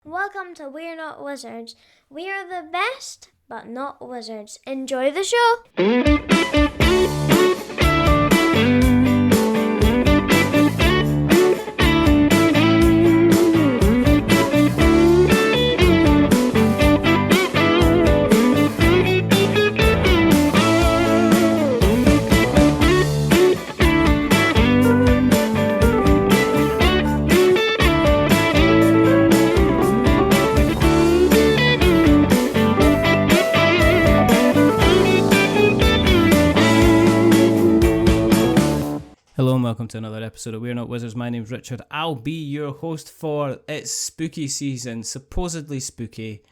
Welcome to We're Not Wizards. We are the best, but not wizards. Enjoy the show! Hello and welcome to another episode of We're Not Wizards. My name's Richard. I'll be your host for It's spooky season. Supposedly spooky,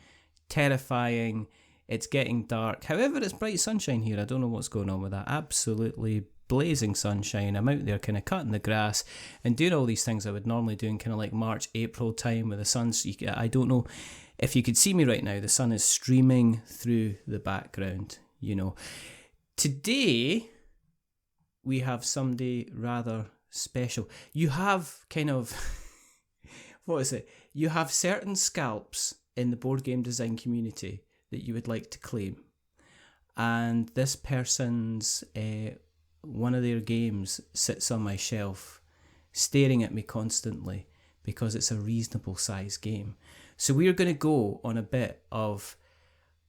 terrifying, it's getting dark. However, it's bright sunshine here. I don't know what's going on with that. Absolutely blazing sunshine. I'm out there kind of cutting the grass and doing all these things I would normally do in kind of like March, April time with the sun's... I don't know if you could see me right now. The sun is streaming through the background, you know. Today... we have somebody rather special. You have kind of, what is it? You have certain scalps in the board game design community that you would like to claim. And this person's, one of their games sits on my shelf, staring at me constantly because it's a reasonable size game. So we're going to go on a bit of,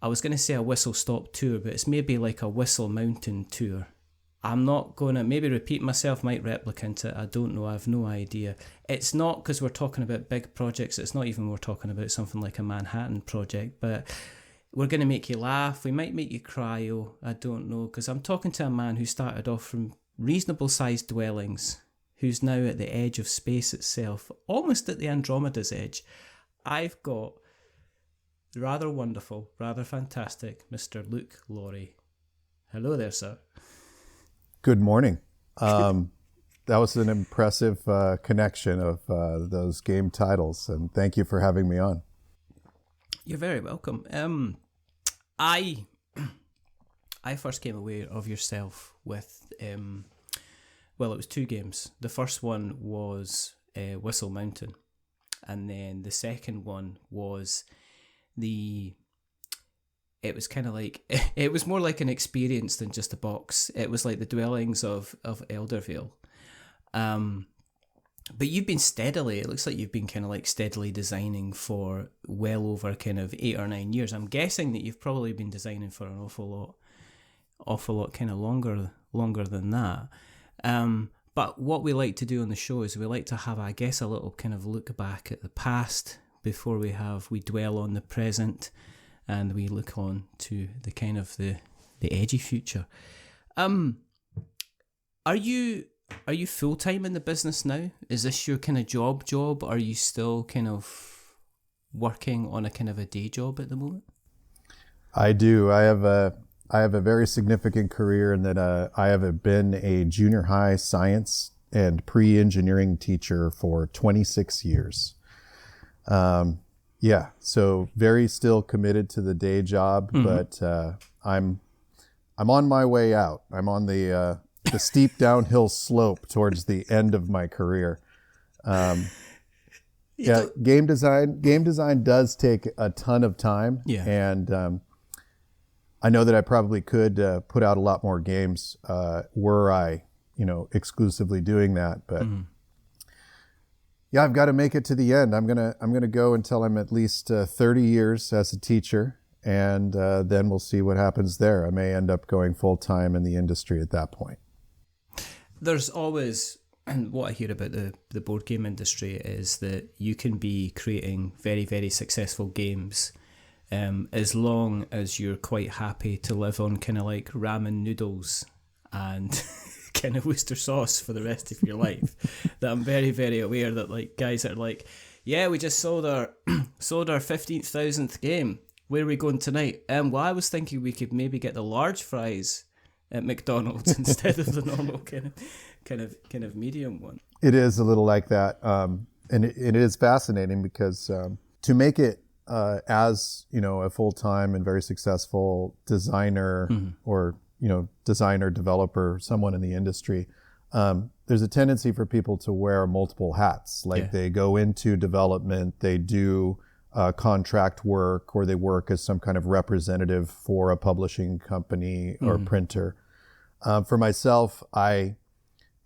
I was going to say a whistle stop tour, but it's maybe like a whistle mountain tour. I'm not going to maybe repeat myself, might replicate it. I don't know. I have no idea. It's not because we're talking about big projects. It's not even we're talking about something like a Manhattan project. But we're going to make you laugh. We might make you cry. Oh, I don't know. Because I'm talking to a man who started off from reasonable sized dwellings, who's now at the edge of space itself, almost at the Andromeda's edge. I've got the rather wonderful, rather fantastic Mr. Luke Laurie. Hello there, sir. Good morning. That was an impressive connection of those game titles, and thank you for having me on. You're very welcome. I first came aware of yourself with, well, it was two games. The first one was Whistle Mountain, and then the second one was it was kind of like, it was more like an experience than just a box. It was like the dwellings of Eldervale. But you've been steadily, it looks like you've been kind of like steadily designing for well over kind of 8 or 9 years. I'm guessing that you've probably been designing for an awful lot kind of longer than that. But what we like to do on the show is we like to have, I guess, a little kind of look back at the past before we dwell on the present. And we look on to the kind of the edgy future. Are you full time in the business now? Is this your kind of job? Are you still kind of working on a kind of a day job at the moment? I do. I have a very significant career in that I have been a junior high science and pre-engineering teacher for 26 years. Yeah, so very still committed to the day job, but I'm on my way out. I'm on the steep downhill slope towards the end of my career. Yeah, game design does take a ton of time, and I know that I probably could put out a lot more games were I, exclusively doing that, but. Yeah, I've got to make it to the end. I'm gonna go until I'm at least 30 years as a teacher, and then we'll see what happens there. I may end up going full time in the industry at that point. There's always, and what I hear about the board game industry is that you can be creating very, very successful games, as long as you're quite happy to live on kind of like ramen noodles and kind of Worcester sauce for the rest of your life. That I'm very, very aware that like guys that are like, yeah, we just sold our 15,000th game. Where are we going tonight? Well, I was thinking we could maybe get the large fries at McDonald's instead of the normal kind of medium one. It is a little like that, and it is fascinating because to make it as a full-time and very successful designer or designer, developer, someone in the industry, there's a tendency for people to wear multiple hats. Like they go into development, they do contract work, or they work as some kind of representative for a publishing company or printer. For myself, I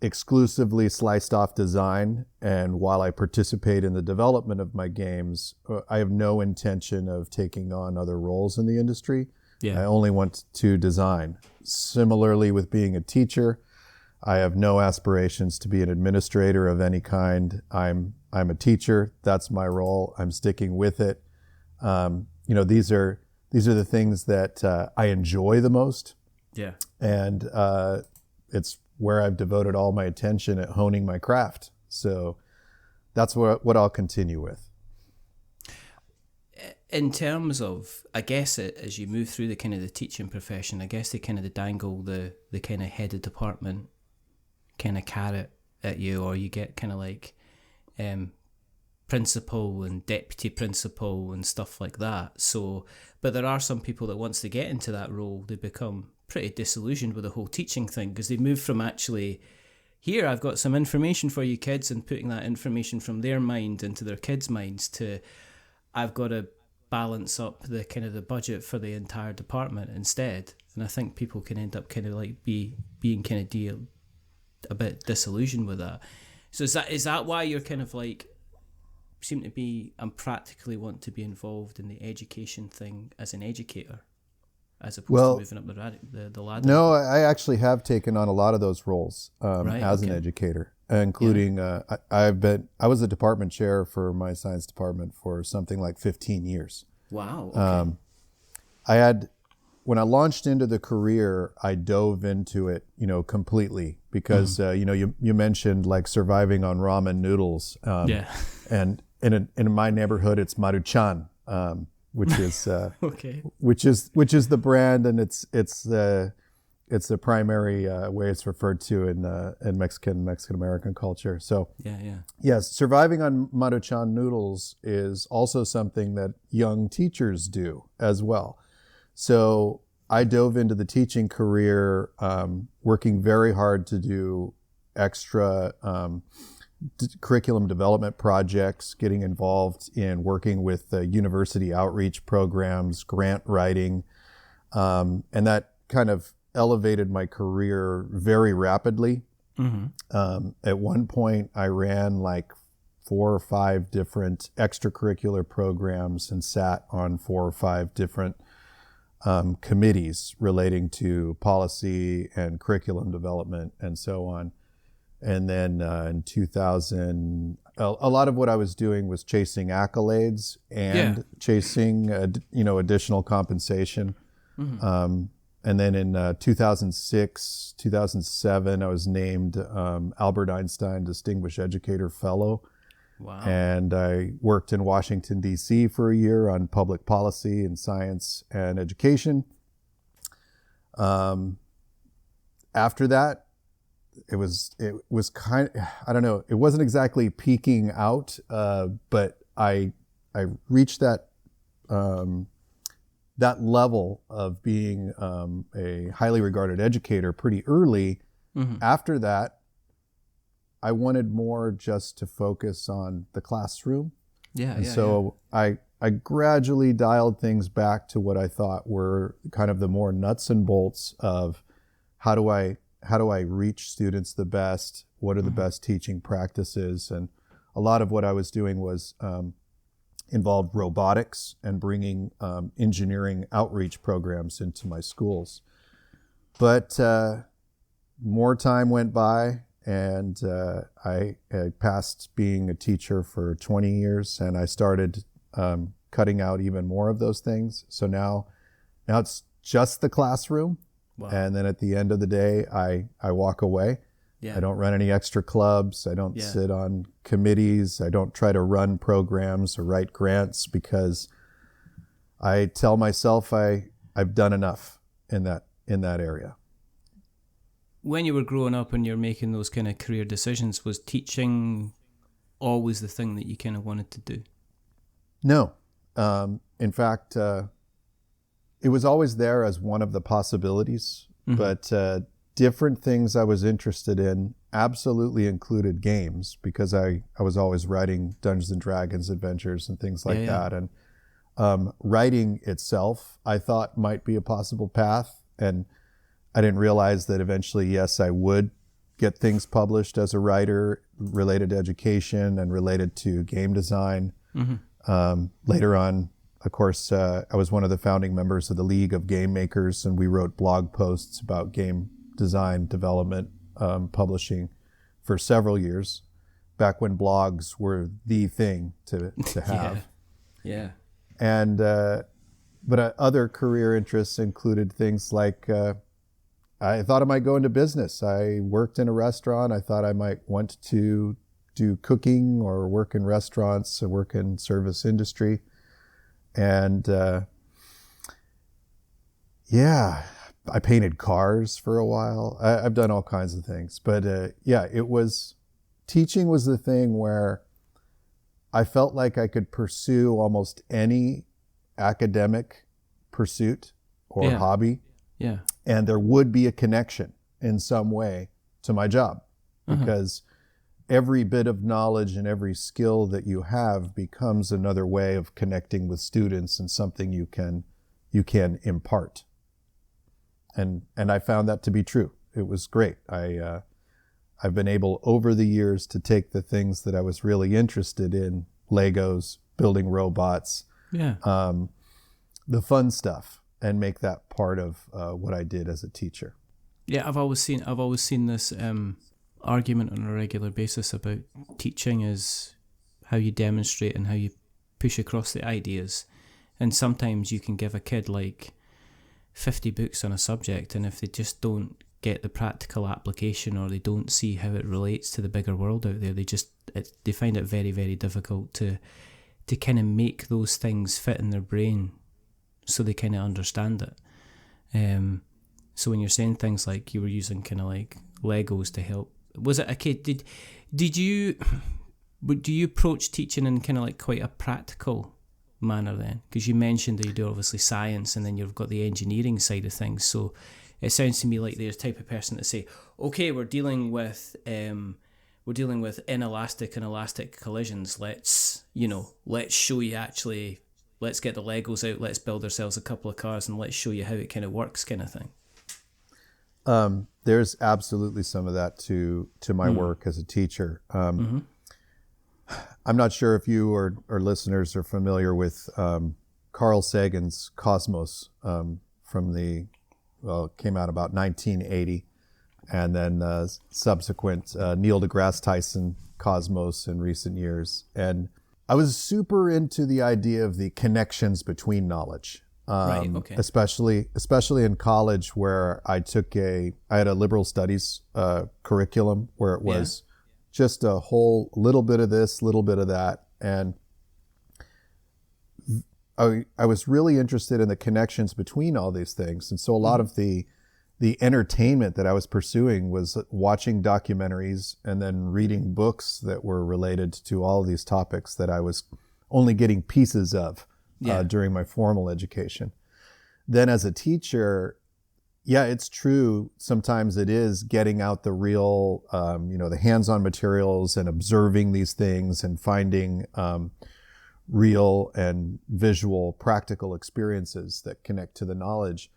exclusively sliced off design, and while I participate in the development of my games, I have no intention of taking on other roles in the industry. I only want to design. Similarly with being a teacher, I have no aspirations to be an administrator of any kind. I'm a teacher. That's my role. I'm sticking with it. These are the things that I enjoy the most. Yeah. And it's where I've devoted all my attention at honing my craft. So that's what I'll continue with. In terms of, I guess, as you move through the kind of the teaching profession, I guess they dangle the kind of head of department kind of carrot at you, or you get kind of like principal and deputy principal and stuff like that. So, but there are some people that once they get into that role, they become pretty disillusioned with the whole teaching thing, because they move from actually, here I've got some information for you kids, and putting that information from their mind into their kids' minds, to I've got to balance up the kind of the budget for the entire department instead. And I think people can end up kind of like being kind of a bit disillusioned with that. So is that why you're kind of like seem to be and practically want to be involved in the education thing as an educator, as opposed to moving up the ladder? No, I actually have taken on a lot of those roles an educator, including I was a department chair for my science department for something like 15 years. Wow. Okay. When I launched into the career, I dove into it, completely, because you mentioned like surviving on ramen noodles. And in my neighborhood, it's Maruchan, which is okay. which is the brand, and it's the primary way it's referred to in Mexican American culture. So yes, surviving on Maruchan noodles is also something that young teachers do as well. So I dove into the teaching career, working very hard to do extra curriculum development projects, getting involved in working with university outreach programs, grant writing, and that kind of elevated my career very rapidly. At one point, I ran like 4 or 5 different extracurricular programs and sat on 4 or 5 different committees relating to policy and curriculum development and so on. And then in 2000, a lot of what I was doing was chasing accolades and chasing, additional compensation. And then in 2006, 2007, I was named Albert Einstein Distinguished Educator Fellow. Wow. And I worked in Washington, D.C. for a year on public policy and science and education. After that, it was kind of, I don't know, it wasn't exactly peaking out, but I reached that level of being a highly regarded educator pretty early. After that, I wanted more just to focus on the classroom. So I gradually dialed things back to what I thought were kind of the more nuts and bolts of how do I reach students the best? What are the best teaching practices? And a lot of what I was doing was involved robotics and bringing engineering outreach programs into my schools. But more time went by, and I passed being a teacher for 20 years, and I started cutting out even more of those things. So now it's just the classroom. Wow. And then at the end of the day, I walk away. I don't run any extra clubs. I don't sit on committees. I don't try to run programs or write grants, because I tell myself I've done enough in that area. When you were growing up and you're making those kind of career decisions, was teaching always the thing that you kind of wanted to do? No. In fact, it was always there as one of the possibilities, but different things I was interested in absolutely included games, because I was always writing Dungeons and Dragons adventures and things like that. And writing itself, I thought might be a possible path. And I didn't realize that eventually, yes, I would get things published as a writer related to education and related to game design. Later on, of course, I was one of the founding members of the League of Game Makers, and we wrote blog posts about game design, development, publishing for several years, back when blogs were the thing to have. Yeah. And but other career interests included things like I thought I might go into business. I worked in a restaurant. I thought I might want to do cooking or work in restaurants or work in service industry. And I painted cars for a while. I've done all kinds of things. But teaching was the thing where I felt like I could pursue almost any academic pursuit or hobby. Yeah. And there would be a connection in some way to my job, because every bit of knowledge and every skill that you have becomes another way of connecting with students and something you can impart. And I found that to be true. It was great. I've been able over the years to take the things that I was really interested in, Legos, building robots, the fun stuff, and make that part of what I did as a teacher. Yeah, I've always seen this argument on a regular basis about teaching is how you demonstrate and how you push across the ideas. And sometimes you can give a kid like 50 books on a subject, and if they just don't get the practical application, or they don't see how it relates to the bigger world out there, they find it very, very difficult to kind of make those things fit in their brain so they kind of understand it. So when you're saying things like you were using kind of like Legos to help, was it okay? Do you approach teaching in kind of like quite a practical manner then? Because you mentioned that you do obviously science, and then you've got the engineering side of things. So it sounds to me like there's the type of person to say, okay, we're dealing with inelastic and elastic collisions. Let's show you actually. Let's get the Legos out. Let's build ourselves a couple of cars, and let's show you how it kind of works, kind of thing. There's absolutely some of that to my work as a teacher. I'm not sure if you or listeners are familiar with Carl Sagan's Cosmos came out about 1980, and then subsequent Neil deGrasse Tyson Cosmos in recent years. And I was super into the idea of the connections between knowledge. Right, okay. Especially in college, where I had a liberal studies curriculum where it was just a whole little bit of this, little bit of that. And I was really interested in the connections between all these things. And so a lot of the entertainment that I was pursuing was watching documentaries and then reading books that were related to all of these topics that I was only getting pieces of during my formal education. Then as a teacher, it's true. Sometimes it is getting out the real, the hands-on materials and observing these things and finding real and visual practical experiences that connect to the knowledge.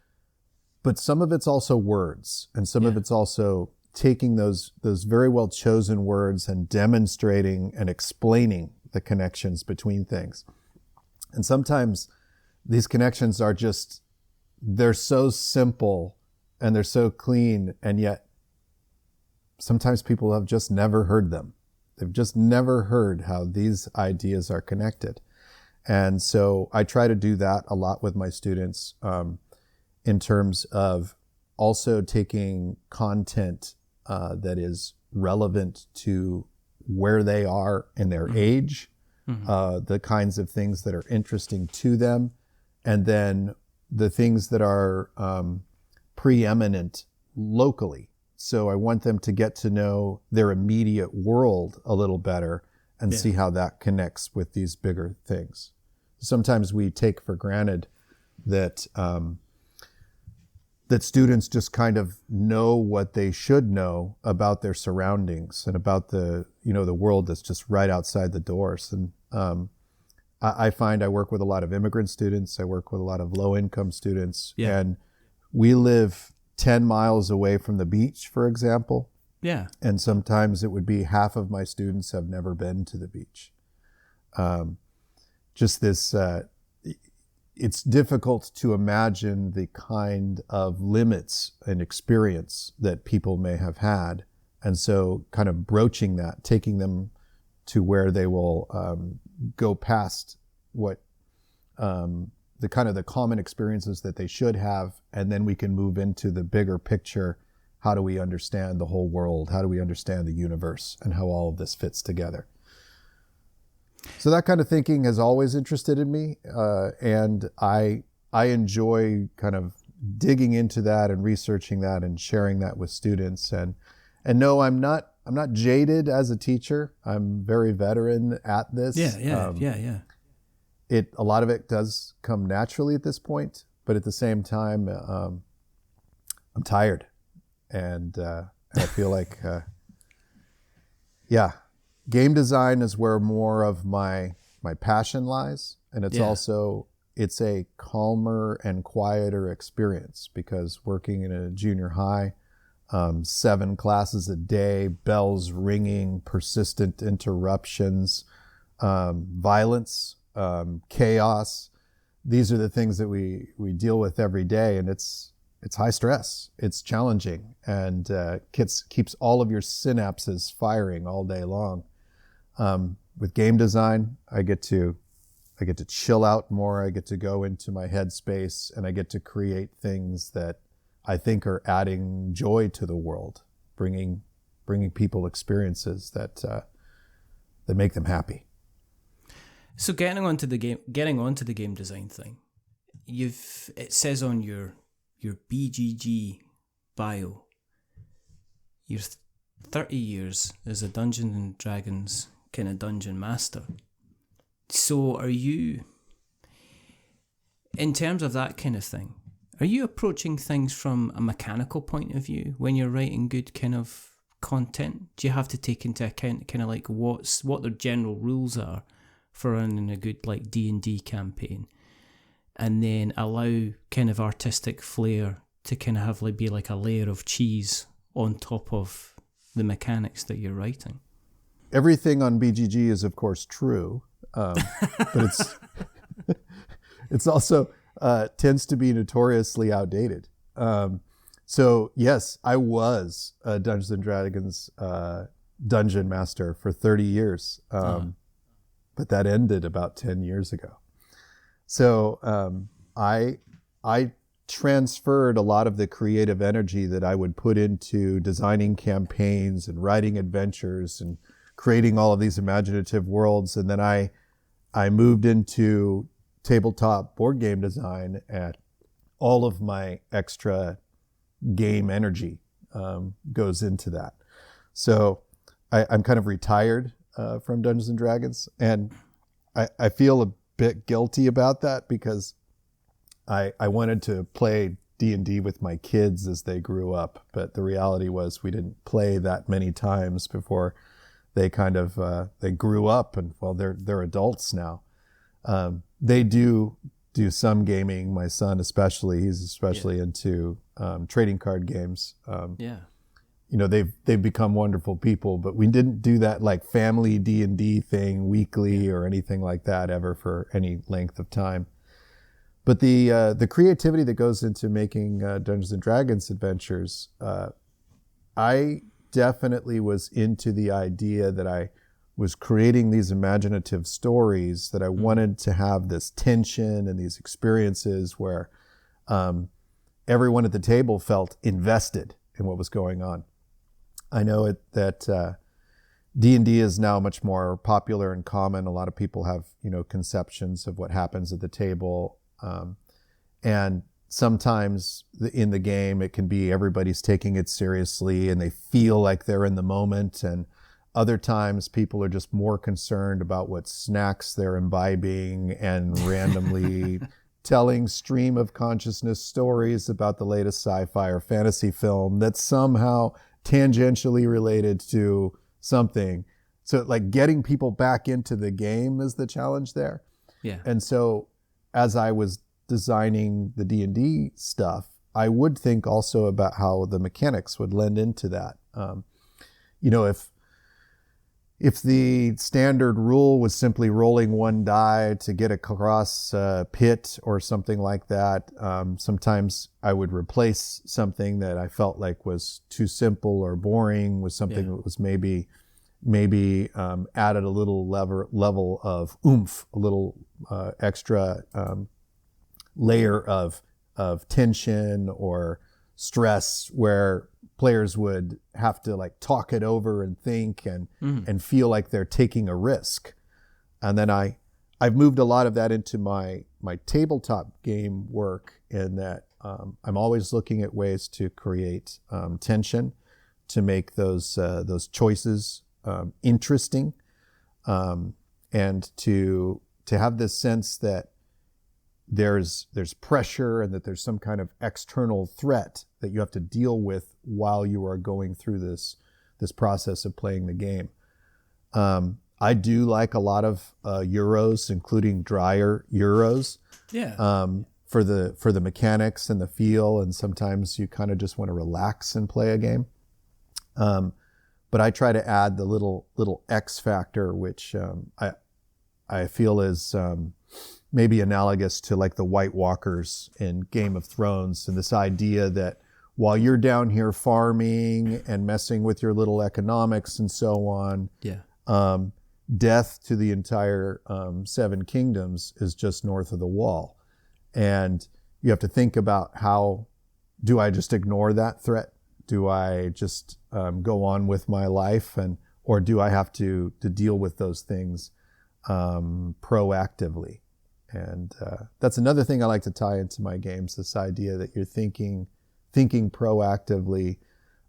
But some of it's also words, and some of it's also taking those very well chosen words and demonstrating and explaining the connections between things. And sometimes these connections are they're so simple and they're so clean, and yet sometimes people have just never heard them. They've just never heard how these ideas are connected. And so I try to do that a lot with my students, in terms of also taking content that is relevant to where they are in their age, the kinds of things that are interesting to them, and then the things that are preeminent locally. So I want them to get to know their immediate world a little better and see how that connects with these bigger things. Sometimes we take for granted that that students just kind of know what they should know about their surroundings and about the world that's just right outside the doors. And I find I work with a lot of immigrant students. I work with a lot of low-income students. Yeah. And we live 10 miles away from the beach, for example. Yeah. And sometimes it would be half of my students have never been to the beach. Just this, it's difficult to imagine the kind of limits and experience that people may have had. And so kind of broaching that, taking them to where they will go past what the kind of the common experiences that they should have, and then we can move into the bigger picture. How do we understand the whole world? How do we understand the universe and how all of this fits together? So that kind of thinking has always interested in me, and I enjoy kind of digging into that and researching that and sharing that with students. And no, I'm not jaded as a teacher. I'm very veteran at this. Yeah. A lot of it does come naturally at this point, but at the same time, I'm tired, and I feel like, game design is where more of my passion lies, and it's a calmer and quieter experience, because working in a junior high, 7 classes a day, bells ringing, persistent interruptions, violence, chaos. These are the things that we deal with every day, and it's high stress. It's challenging, and keeps all of your synapses firing all day long. With game design, I get to chill out more. I get to go into my headspace, and I get to create things that I think are adding joy to the world, bringing people experiences that make them happy. So getting onto the game design thing, it says on your BGG bio, you're 30 years as a Dungeons and Dragons kind of dungeon master. So are you, in terms of that kind of thing, are you approaching things from a mechanical point of view when you're writing good kind of content? Do you have to take into account kind of like what the general rules are for running a good like D&D campaign, and then allow kind of artistic flair to kind of have like be like a layer of cheese on top of the mechanics that you're writing? Everything on BGG is of course true, but it's also tends to be notoriously outdated. So yes, I was a Dungeons and Dragons dungeon master for 30 years. But that ended about 10 years ago. So I transferred a lot of the creative energy that I would put into designing campaigns and writing adventures and creating all of these imaginative worlds. And then I moved into tabletop board game design, and all of my extra game energy goes into that. So I'm kind of retired from Dungeons and Dragons, and I feel a bit guilty about that, because I wanted to play D&D with my kids as they grew up, but the reality was we didn't play that many times before they kind of they grew up, and well, they're adults now. They do some gaming. My son he's especially into trading card games. They've become wonderful people, but we didn't do that like family D&D thing weekly or anything like that ever for any length of time. But the creativity that goes into making Dungeons and Dragons adventures, I definitely was into the idea that I was creating these imaginative stories, that I wanted to have this tension and these experiences where everyone at the table felt invested in what was going on. I know that D&D is now much more popular and common. A lot of people have, conceptions of what happens at the table. And sometimes in the game, it can be everybody's taking it seriously and they feel like they're in the moment. And other times people are just more concerned about what snacks they're imbibing and randomly telling stream of consciousness stories about the latest sci-fi or fantasy film that's somehow tangentially related to something. So like getting people back into the game is the challenge there. Yeah. And so as I was designing the D&D stuff, I would think also about how the mechanics would lend into that. If the standard rule was simply rolling one die to get across a pit or something like that, sometimes I would replace something that I felt like was too simple or boring with something that was maybe added a little level of oomph, a little extra layer of tension or stress, where players would have to like talk it over and think and feel like they're taking a risk. And then I've moved a lot of that into my tabletop game work, in that I'm always looking at ways to create tension, to make those choices interesting, and to have this sense that there's pressure and that there's some kind of external threat that you have to deal with while you are going through this process of playing the game. I do like a lot of Euros, including drier Euros. Yeah. For the mechanics and the feel, and sometimes you kind of just want to relax and play a game. But I try to add the little X factor, which I feel is maybe analogous to like the White Walkers in Game of Thrones, and this idea that while you're down here farming and messing with your little economics and so on, death to the entire Seven Kingdoms is just north of the wall. And you have to think about, how do I just ignore that threat? Do I just go on with my life, or do I have to deal with those things proactively? And that's another thing I like to tie into my games, this idea that you're thinking proactively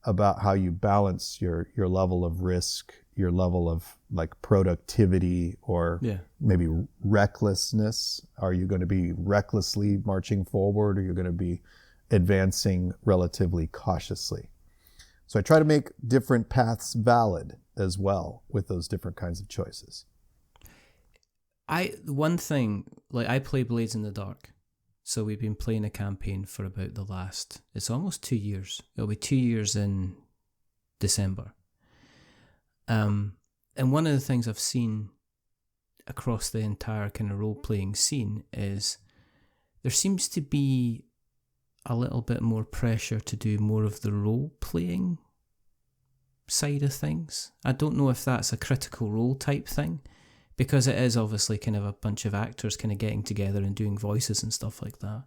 about how you balance your level of risk, your level of like productivity, or maybe recklessness. Are you going to be recklessly marching forward, or you're going to be advancing relatively cautiously? So I try to make different paths valid as well with those different kinds of choices. One thing, like, I play Blades in the Dark. So we've been playing a campaign for about it's almost 2 years. It'll be 2 years in December. And one of the things I've seen across the entire kind of role-playing scene is there seems to be a little bit more pressure to do more of the role-playing side of things. I don't know if that's a Critical Role type thing, because it is obviously kind of a bunch of actors kind of getting together and doing voices and stuff like that.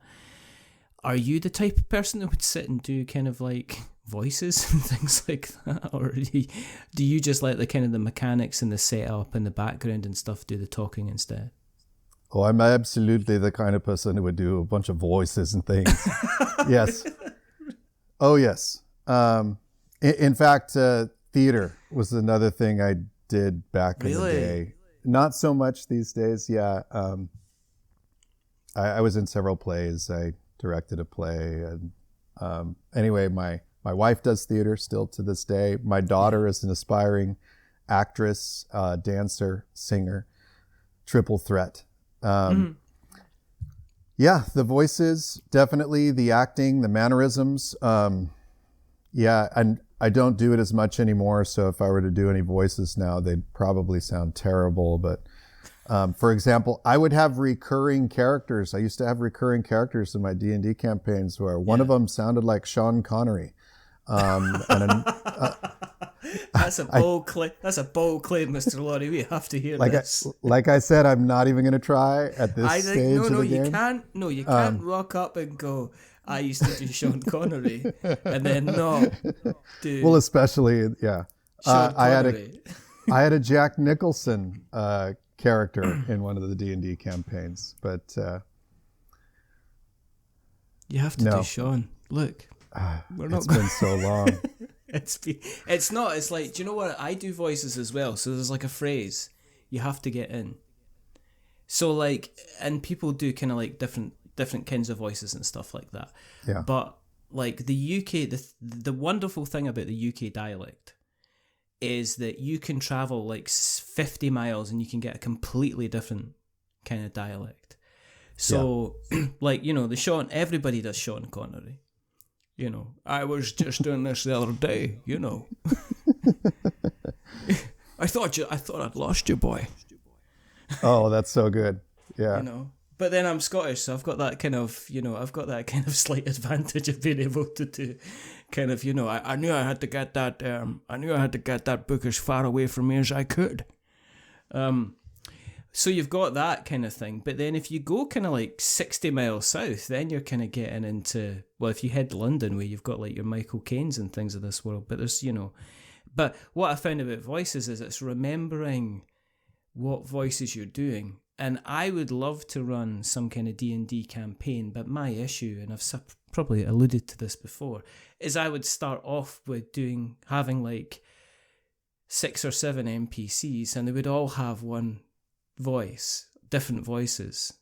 Are you the type of person that would sit and do kind of like voices and things like that? Or do you just let the kind of the mechanics and the setup and the background and stuff do the talking instead? Oh, I'm absolutely the kind of person who would do a bunch of voices and things. Yes. Oh, yes. In fact, theater was another thing I did back in the day. Not so much these days. Yeah. I was in several plays. I directed a play. And anyway, my wife does theater still to this day. My daughter is an aspiring actress, dancer, singer, triple threat. Yeah, the voices, definitely, the acting, the mannerisms. Yeah, and I don't do it as much anymore, so if I were to do any voices now, they'd probably sound terrible. But for example, I would have recurring characters. I used to have recurring characters in my D&D campaigns where one of them sounded like Sean Connery. That's a bold claim. That's a bold claim, Mr. Laurie. We have to hear this. Like I said, I'm not even going to try at this stage of the game. You can't rock up and go, I used to do Sean Connery, and then not do. Well, especially Sean Connery. I had a Jack Nicholson character in one of the D&D campaigns, but you have to do Sean. Look, it's been so long. It's not. It's like, do you know what? I do voices as well. So there's like a phrase you have to get in. So like, and people do kind of like different different kinds of voices and stuff like that. Yeah. But like the UK, the wonderful thing about the UK dialect is that you can travel like 50 miles and you can get a completely different kind of dialect. So, like, you know, everybody does Sean Connery. You know, I was just doing this the other day, you know. I thought I'd lost you, boy. Oh, that's so good. Yeah. You know. But then I'm Scottish, so I've got that kind of, you know, slight advantage of being able to do kind of, you know, I knew I had to get that book as far away from me as I could. So you've got that kind of thing. But then if you go kind of like 60 miles south, then you're kind of getting into, well, if you head London way, you've got like your Michael Caine's and things of this world. But there's, you know, but what I found about voices is it's remembering what voices you're doing. And I would love to run some kind of D&D campaign, but my issue, and I've probably alluded to this before, is I would start off with having like 6 or 7 NPCs, and they would all have one voice, different voices.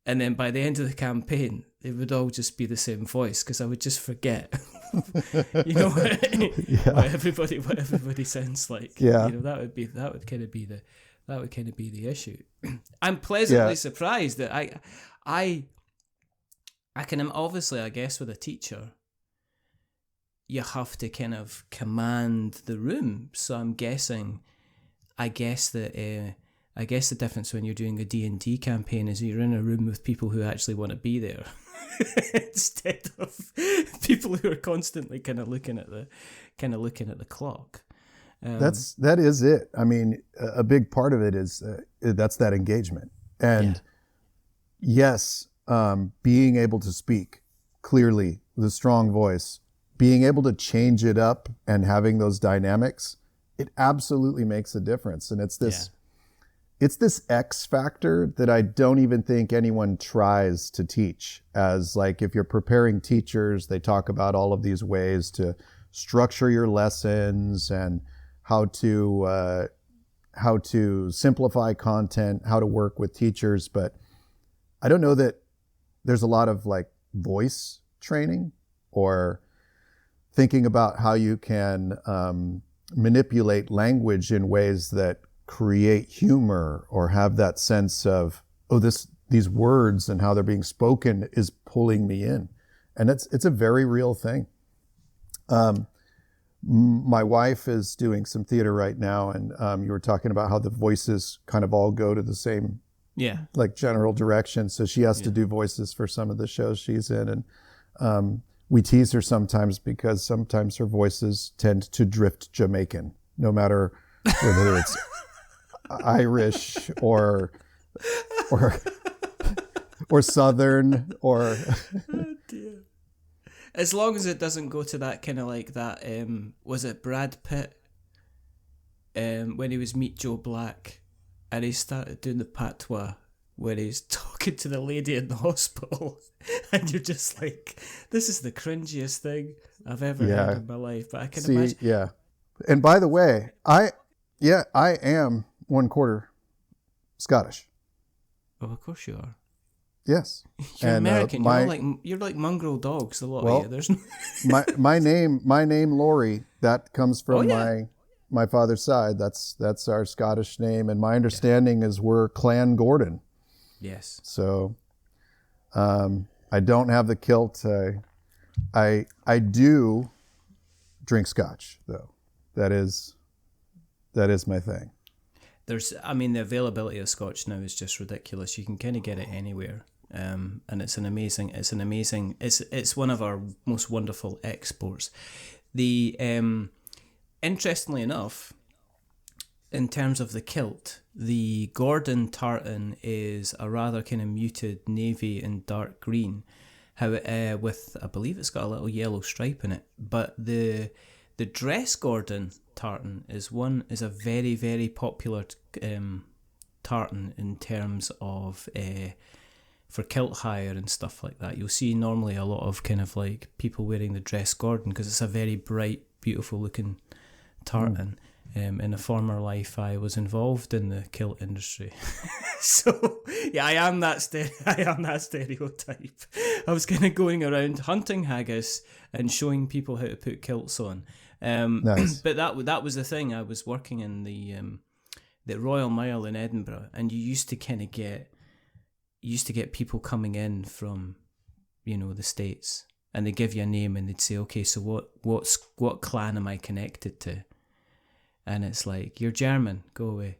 And then by the end of the campaign, they would all just be the same voice, because I would just forget, you know, what everybody sounds like. Yeah. You know, that would kind of be the issue. I'm pleasantly surprised that I can obviously, I guess, with a teacher, you have to kind of command the room. So I'm guessing, I guess the difference when you're doing a D&D campaign is you're in a room with people who actually want to be there instead of people who are constantly kind of looking at the clock. That is it. I mean, a big part of it is that's that engagement. And yes, being able to speak clearly with a strong voice, being able to change it up and having those dynamics, it absolutely makes a difference. And it's this X factor that I don't even think anyone tries to teach. As like, if you're preparing teachers, they talk about all of these ways to structure your lessons and how to simplify content, how to work with teachers. But I don't know that there's a lot of like voice training or thinking about how you can manipulate language in ways that create humor or have that sense of, these words and how they're being spoken is pulling me in. And it's a very real thing. My wife is doing some theater right now, and you were talking about how the voices kind of all go to the same like general direction. So she has to do voices for some of the shows she's in. And we tease her sometimes because sometimes her voices tend to drift Jamaican, no matter whether it's Irish or Southern or... Oh dear. As long as it doesn't go to that kind of like that, was it Brad Pitt? When he was Meet Joe Black, and he started doing the patois, where he's talking to the lady in the hospital, and you're just like, this is the cringiest thing I've ever heard in my life. But I can imagine. Yeah. And by the way, I am 1/4 Scottish. Oh, of course you are. Yes. You're American. You're like mongrel dogs. A lot of you. There's my name Laurie. That comes from my father's side. That's our Scottish name, and my understanding is we're Clan Gordon. Yes. So, I don't have the kilt. I do drink scotch though. That is my thing. The availability of scotch now is just ridiculous. You can kind of get it anywhere. And it's one of our most wonderful exports. Interestingly enough, in terms of the kilt, the Gordon tartan is a rather kind of muted navy and dark green, with, I believe it's got a little yellow stripe in it. But the dress Gordon tartan is a very, very popular tartan in terms of for kilt hire and stuff like that. You'll see normally a lot of kind of like people wearing the dress Gordon because it's a very bright, beautiful looking tartan. In a former life, I was involved in the kilt industry. So, yeah, I am that stereotype. I was kind of going around hunting haggis and showing people how to put kilts on. Nice. But that was the thing. I was working in the Royal Mile in Edinburgh, and you used to get people coming in from, the States, and they give you a name and they'd say, okay, so what clan am I connected to? And it's like, you're German, go away.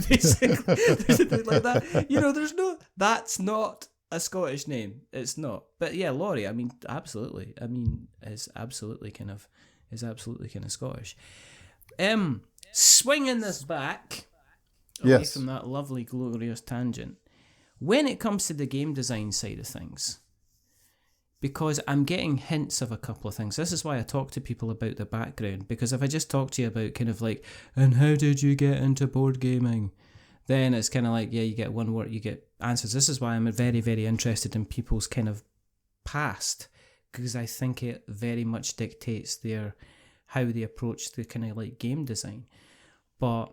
Basically like that. That's not a Scottish name. It's not. But yeah, Laurie, absolutely. Is absolutely kind of Scottish. Swinging this back away from that lovely, glorious tangent. When it comes to the game design side of things, because I'm getting hints of a couple of things. This is why I talk to people about the background, because if I just talk to you about kind of like, and how did you get into board gaming? Then it's kind of like, yeah, you get one word, you get answers. This is why I'm very, very interested in people's kind of past, because I think it very much dictates how they approach the kind of like game design. But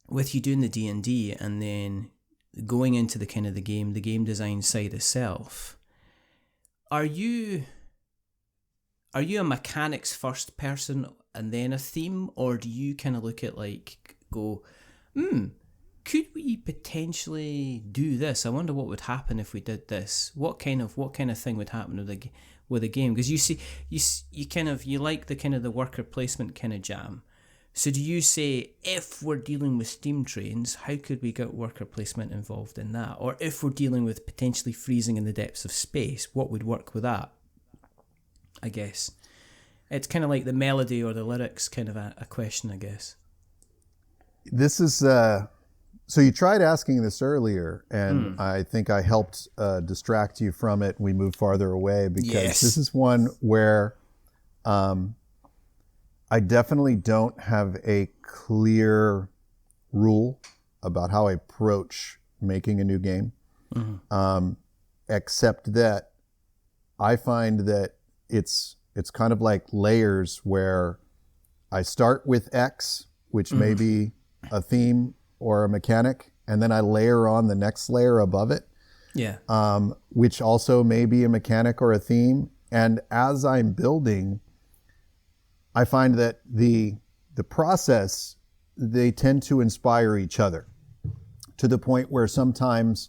with you doing the D&D and then going into the kind of the game design side itself, Are you a mechanics first person and then a theme, or do you kind of look at could we potentially do this? I wonder what would happen if we did this. What kind of thing would happen with a game? Because you like the kind of the worker placement kind of jam. So do you say, if we're dealing with steam trains, how could we get worker placement involved in that? Or if we're dealing with potentially freezing in the depths of space, what would work with that? I guess. It's kind of like the melody or the lyrics kind of a question, I guess. This is, so you tried asking this earlier, and I think I helped distract you from it. We moved farther away because this is one where I definitely don't have a clear rule about how I approach making a new game, except that I find that it's kind of like layers where I start with X, which may be a theme or a mechanic, and then I layer on the next layer above it, which also may be a mechanic or a theme. And as I'm building, I find that the process, they tend to inspire each other to the point where sometimes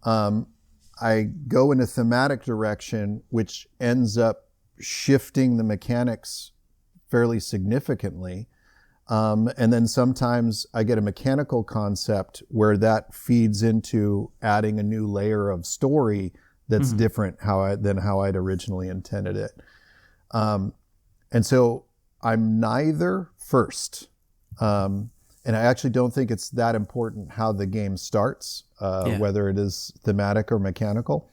I go in a thematic direction, which ends up shifting the mechanics fairly significantly. And then sometimes I get a mechanical concept where that feeds into adding a new layer of story that's different than how I'd originally intended it. And so I'm neither first. And I actually don't think it's that important how the game starts, whether it is thematic or mechanical.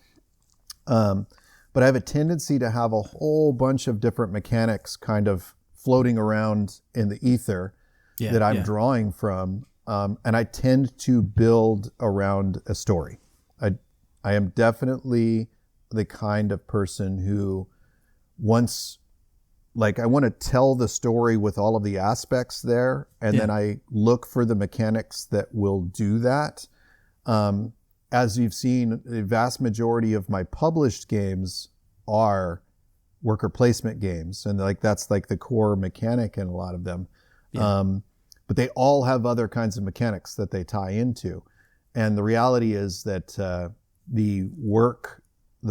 But I have a tendency to have a whole bunch of different mechanics kind of floating around in the ether that I'm drawing from. And I tend to build around a story. I am definitely the kind of person who I want to tell the story with all of the aspects there, and then I look for the mechanics that will do that. As you've seen, the vast majority of my published games are worker placement games, and that's the core mechanic in a lot of them. But they all have other kinds of mechanics that they tie into. And the reality is that the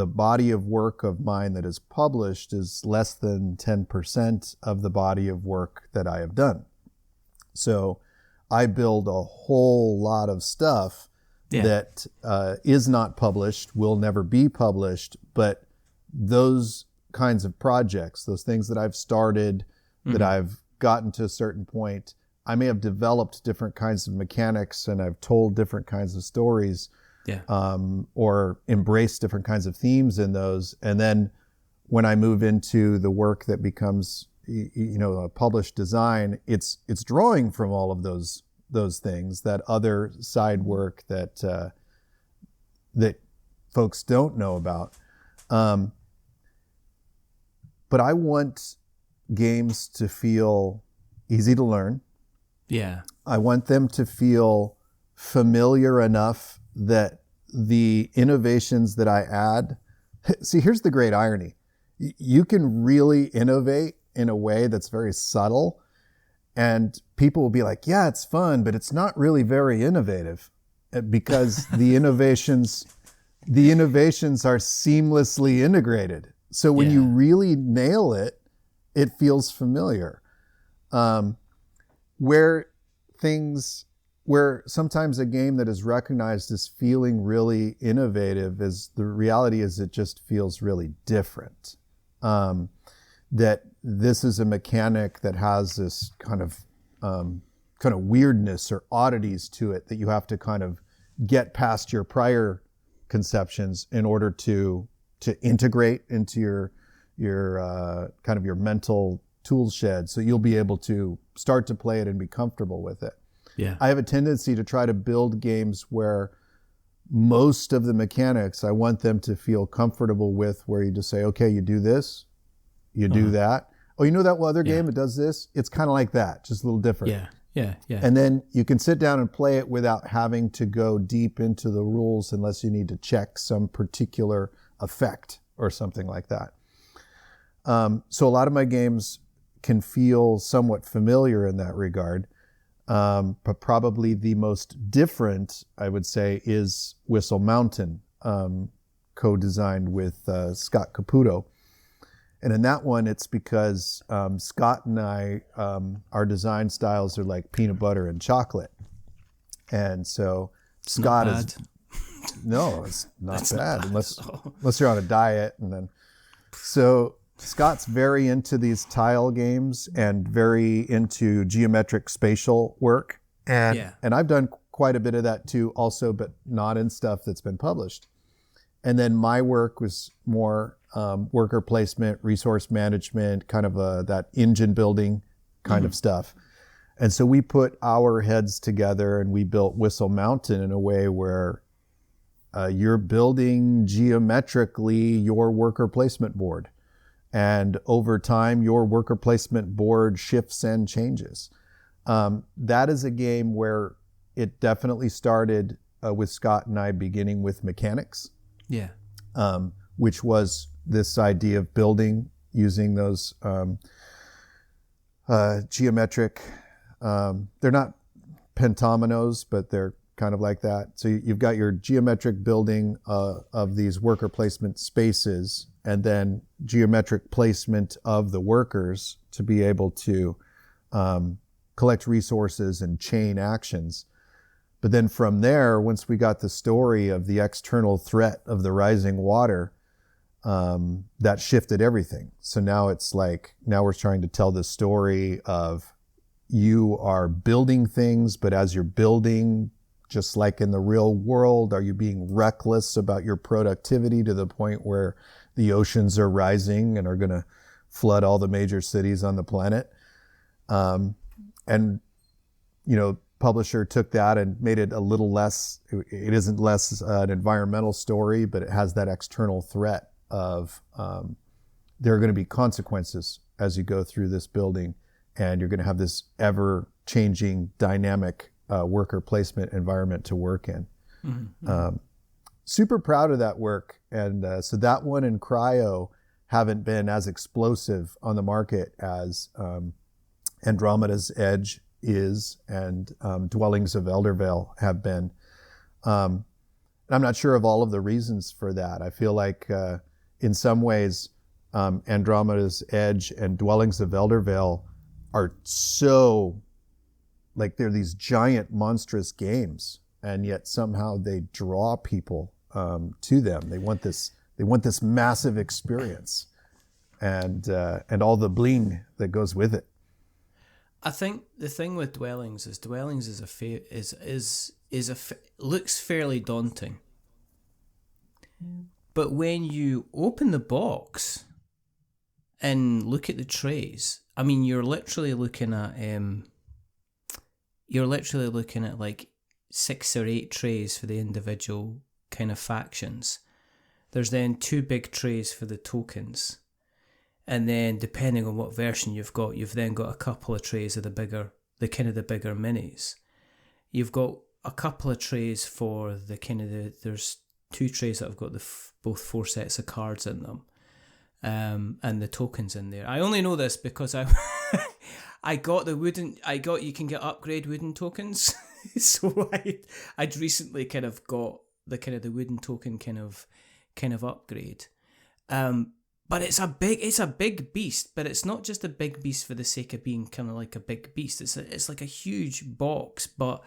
body of work of mine that is published is less than 10% of the body of work that I have done. So I build a whole lot of stuff that is not published, will never be published, but those kinds of projects, those things that I've started, that I've gotten to a certain point, I may have developed different kinds of mechanics and I've told different kinds of stories, or embraced different kinds of themes in those. And then when I move into the work that becomes, a published design, it's drawing from all of those things, that other side work that folks don't know about. But I want games to feel easy to learn. Yeah. I want them to feel familiar enough that the innovations that I add, see, here's the great irony. You can really innovate in a way that's very subtle, and people will be like, yeah, it's fun, but it's not really very innovative, because the innovations are seamlessly integrated. So when you really nail it, it feels familiar. Where sometimes a game that is recognized as feeling really innovative, is the reality is it just feels really different. That this is a mechanic that has this kind of weirdness or oddities to it that you have to kind of get past your prior conceptions in order to integrate into your kind of your mental tool shed, so you'll be able to start to play it and be comfortable with it. Yeah. I have a tendency to try to build games where most of the mechanics I want them to feel comfortable with, where you just say, okay, you do this, you do that. Oh, you know that other game, it does this? It's kind of like that, just a little different. Yeah. And then you can sit down and play it without having to go deep into the rules unless you need to check some particular effect or something like that. So a lot of my games can feel somewhat familiar in that regard. But probably the most different, I would say, is Whistle Mountain, co-designed with Scott Caputo. And in that one, it's because Scott and I, our design styles are like peanut butter and chocolate. And so Scott is... No, it's not bad unless you're on a diet. And then, so Scott's very into these tile games and very into geometric spatial work. And I've done quite a bit of that too also, but not in stuff that's been published. And then my work was more worker placement, resource management, kind of that engine building kind of stuff. And so we put our heads together and we built Whistle Mountain in a way where you're building geometrically your worker placement board. And over time, your worker placement board shifts and changes. That is a game where it definitely started with Scott and I beginning with mechanics. Yeah. Which was this idea of building using those geometric, they're not pentominoes, but they're kind of like that. So you've got your geometric building of these worker placement spaces, and then geometric placement of the workers to be able to collect resources and chain actions. But then from there, once we got the story of the external threat of the rising water, that shifted everything. So now it's like, now we're trying to tell the story of you are building things, but as you're building, just like in the real world, are you being reckless about your productivity to the point where the oceans are rising and are going to flood all the major cities on the planet? And, publisher took that and made it a little less, it isn't less an environmental story, but it has that external threat of there are going to be consequences as you go through this building, and you're going to have this ever-changing dynamic worker placement environment to work in. Mm-hmm. Super proud of that work. And so that one and Cryo haven't been as explosive on the market as Andromeda's Edge is, and Dwellings of Eldervale have been. I'm not sure of all of the reasons for that. I feel like in some ways Andromeda's Edge and Dwellings of Eldervale are so, like, they're these giant monstrous games, and yet somehow they draw people to them. They want this massive experience and all the bling that goes with it. I think the thing with Dwellings is looks fairly daunting. But when you open the box and look at the trays, I mean, you're literally looking at like 6 or 8 trays for the individual kind of factions. There's then 2 big trays for the tokens. And then depending on what version you've then got a couple of trays of the bigger the kind of the bigger minis. You've got a couple of trays for the kind of there's 2 trays that have got both 4 sets of cards in them, and the tokens in there. I only know this because I got you can get upgrade wooden tokens. So I'd recently kind of got the wooden token kind of upgrade. But it's a big beast, but it's not just a big beast for the sake of being kind of like a big beast. It's like a huge box, but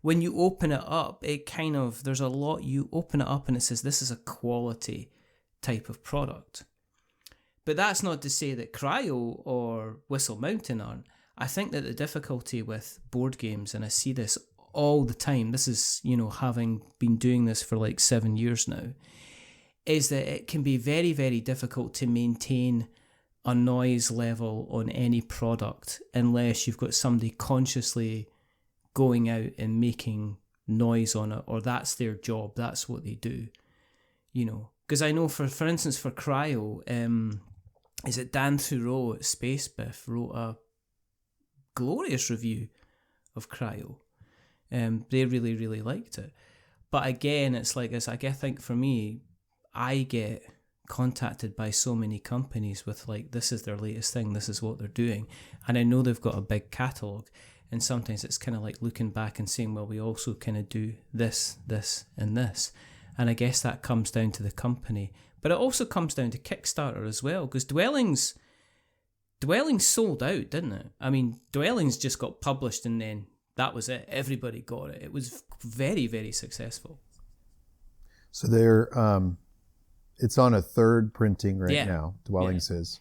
when you open it up, there's a lot, you open it up and it says this is a quality type of product. But that's not to say that Cryo or Whistle Mountain aren't. I think that the difficulty with board games, and I see this all the time, this is, having been doing this for like 7 years now, is that it can be very, very difficult to maintain a noise level on any product unless you've got somebody consciously going out and making noise on it, or that's their job, that's what they do, Because I know, for instance, for Cryo, is it Dan Thoreau at Space Biff wrote a glorious review of Cryo. They really, really liked it. But again, it's like this, I think for me, I get contacted by so many companies with like, this is their latest thing, this is what they're doing. And I know they've got a big catalogue. And sometimes it's kind of like looking back and saying, well, we also kind of do this, and this. And I guess that comes down to the company. But it also comes down to Kickstarter as well, because Dwellings sold out, didn't it? I mean, Dwellings just got published and then that was it. Everybody got it. It was very, very successful. So it's on a 3rd printing now, Dwellings is.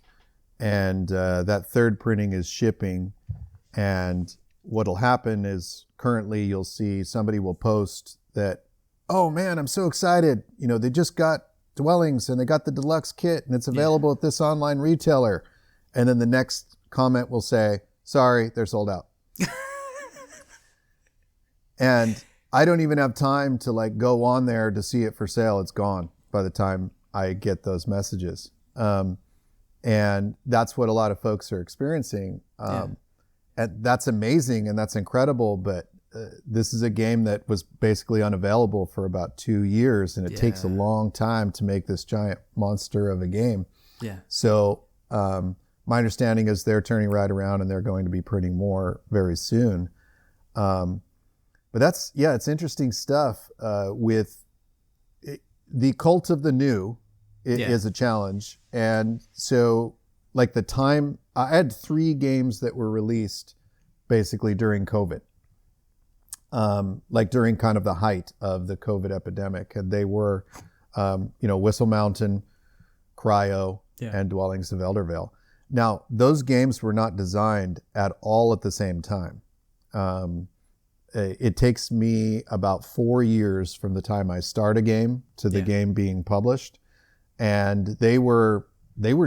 And that 3rd printing is shipping. And what'll happen is currently you'll see somebody will post that, oh man, I'm so excited. They just got Dwellings and they got the deluxe kit and it's available at this online retailer. And then the next comment will say, sorry, they're sold out. And I don't even have time to like go on there to see it for sale. It's gone by the time I get those messages. And that's what a lot of folks are experiencing. And that's amazing and that's incredible. But this is a game that was basically unavailable for about 2 years, and it takes a long time to make this giant monster of a game. Yeah. So my understanding is they're turning right around and they're going to be printing more very soon. But it's interesting stuff. With the cult of the new is a challenge. And so like the time, I had 3 games that were released basically during COVID. Like during kind of the height of the COVID epidemic. And they were, Whistle Mountain, Cryo, and Dwellings of Eldervale. Now, those games were not designed at all at the same time. It takes me about 4 years from the time I start a game to the game being published. And they were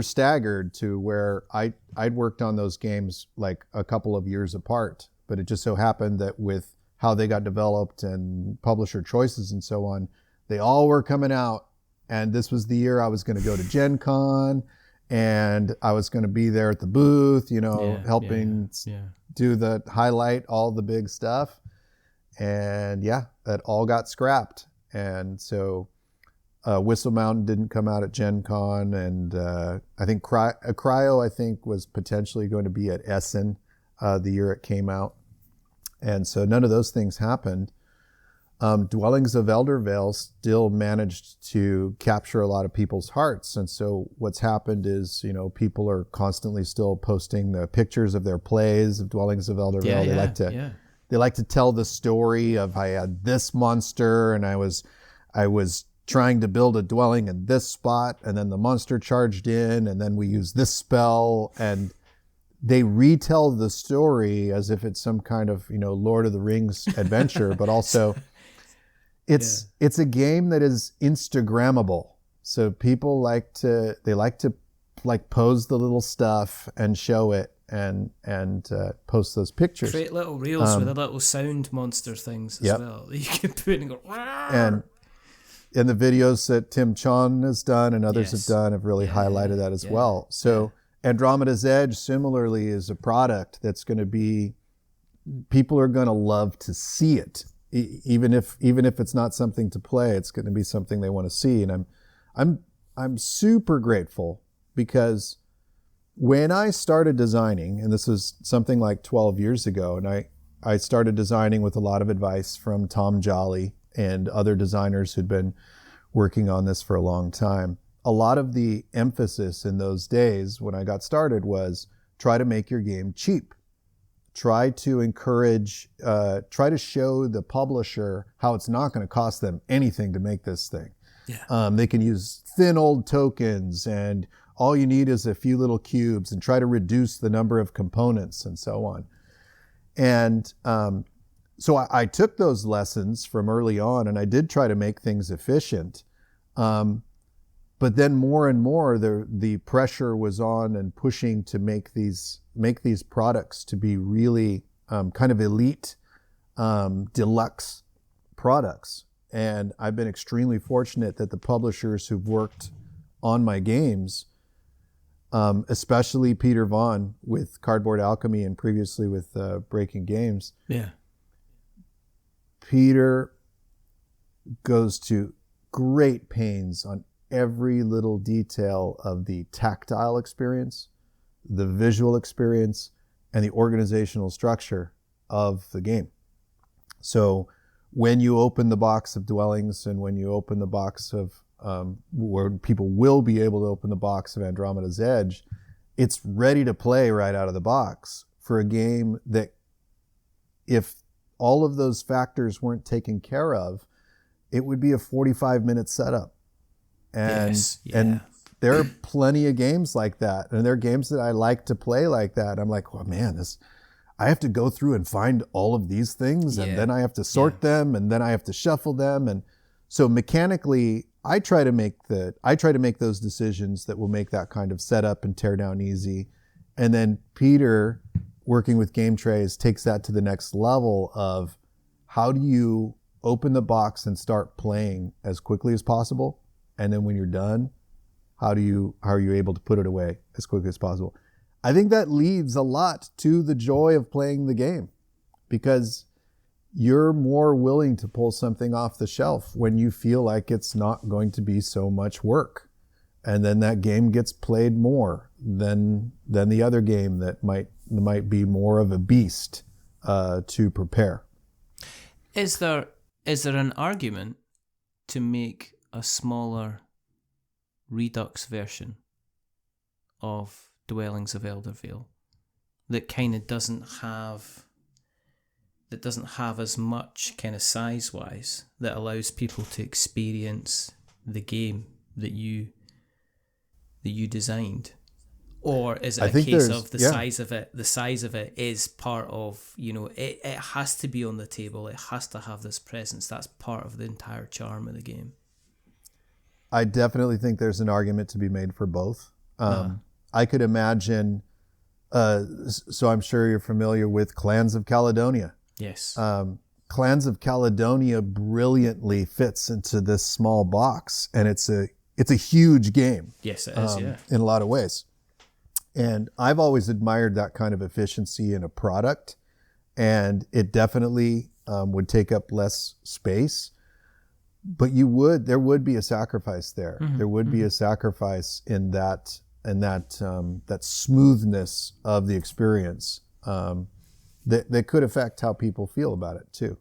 staggered to where I'd worked on those games like a couple of years apart. But it just so happened that with how they got developed and publisher choices and so on, they all were coming out. And this was the year I was going to go to Gen Con and I was going to be there at the booth, helping do the highlight, all the big stuff. And that all got scrapped. And so Whistle Mountain didn't come out at Gen Con. And I think Cryo, I think, was potentially going to be at Essen the year it came out. And so none of those things happened. Dwellings of Eldervale still managed to capture a lot of people's hearts. And so what's happened is, people are constantly still posting the pictures of their plays of Dwellings of Eldervale. They like to tell the story of, I had this monster and I was trying to build a dwelling in this spot, and then the monster charged in, and then we used this spell, and they retell the story as if it's some kind of, Lord of the Rings adventure, but also it's a game that is Instagrammable. So people like to pose the little stuff and show it and post those pictures. Create little reels with the little sound monster things as well. You can put it and go, and the videos that Tim Chon has done and others have done have really highlighted that as well. So Andromeda's Edge similarly is a product that's going to be people are going to love to see it. Even if it's not something to play, it's going to be something they want to see. And I'm super grateful, because when I started designing, and this was something like 12 years ago, and I started designing with a lot of advice from Tom Jolly and other designers who'd been working on this for a long time. A lot of the emphasis in those days when I got started was try to make your game cheap. Try to encourage, try to show the publisher how it's not going to cost them anything to make this thing. Yeah. They can use thin old tokens, and all you need is a few little cubes, and try to reduce the number of components and so on. And so I took those lessons from early on, and I did try to make things efficient. But then more and more, the pressure was on and pushing to make these products to be really kind of elite, deluxe products. And I've been extremely fortunate that the publishers who've worked on my games, especially Peter Vaughn with Cardboard Alchemy and previously with Breaking Games. Yeah. Peter goes to great pains on every little detail of the tactile experience, the visual experience, and the organizational structure of the game. So when you open the box of Dwellings, and when you open the box of, where people will be able to open the box of Andromeda's Edge, it's ready to play right out of the box for a game that, if all of those factors weren't taken care of, it would be a 45-minute setup. And, yes, yeah. And there are plenty of games like that. And there are games that I like to play like that. I'm like, well, man, I have to go through and find all of these things, and then I have to sort them, and then I have to shuffle them. And so mechanically, I try to make those decisions that will make that kind of setup and tear down easy. And then Peter, working with Game Trays, takes that to the next level of how do you open the box and start playing as quickly as possible? And then when you're done, how are you able to put it away as quickly as possible? I think that leads a lot to the joy of playing the game, because you're more willing to pull something off the shelf when you feel like it's not going to be so much work. And then that game gets played more than the other game that might be more of a beast to prepare. Is there an argument to make a smaller Redux version of Dwellings of Eldervale that kind of doesn't have as much kind of size-wise, that allows people to experience the game that you designed? Or is it a case of the size of it? The size of it is part of, it has to be on the table. It has to have this presence. That's part of the entire charm of the game. I definitely think there's an argument to be made for both. I could imagine, so I'm sure you're familiar with Clans of Caledonia. Yes. Clans of Caledonia brilliantly fits into this small box, and it's a huge game. Yes, it is, in a lot of ways. And I've always admired that kind of efficiency in a product, and it definitely would take up less space. But there would be a sacrifice there. Mm-hmm. There would be a sacrifice in that smoothness of the experience that could affect how people feel about it too.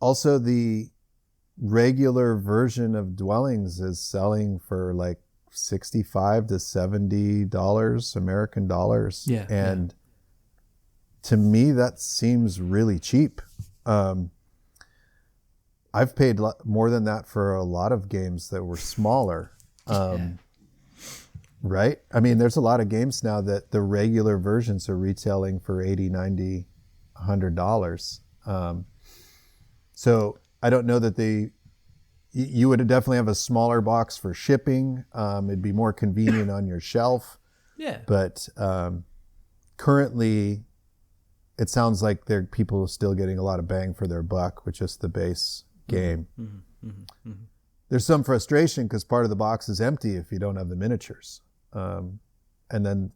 Also, the regular version of Dwellings is selling for like $65 to $70 American dollars. Yeah, and to me, that seems really cheap. I've paid more than that for a lot of games that were smaller. Right? I mean, there's a lot of games now that the regular versions are retailing for $80, $90, $100. So I don't know that you would definitely have a smaller box for shipping. It'd be more convenient on your shelf. Yeah. But currently, it sounds like people are still getting a lot of bang for their buck with just the base game. Mm-hmm. Mm-hmm. Mm-hmm. There's some frustration because part of the box is empty if you don't have the miniatures. And then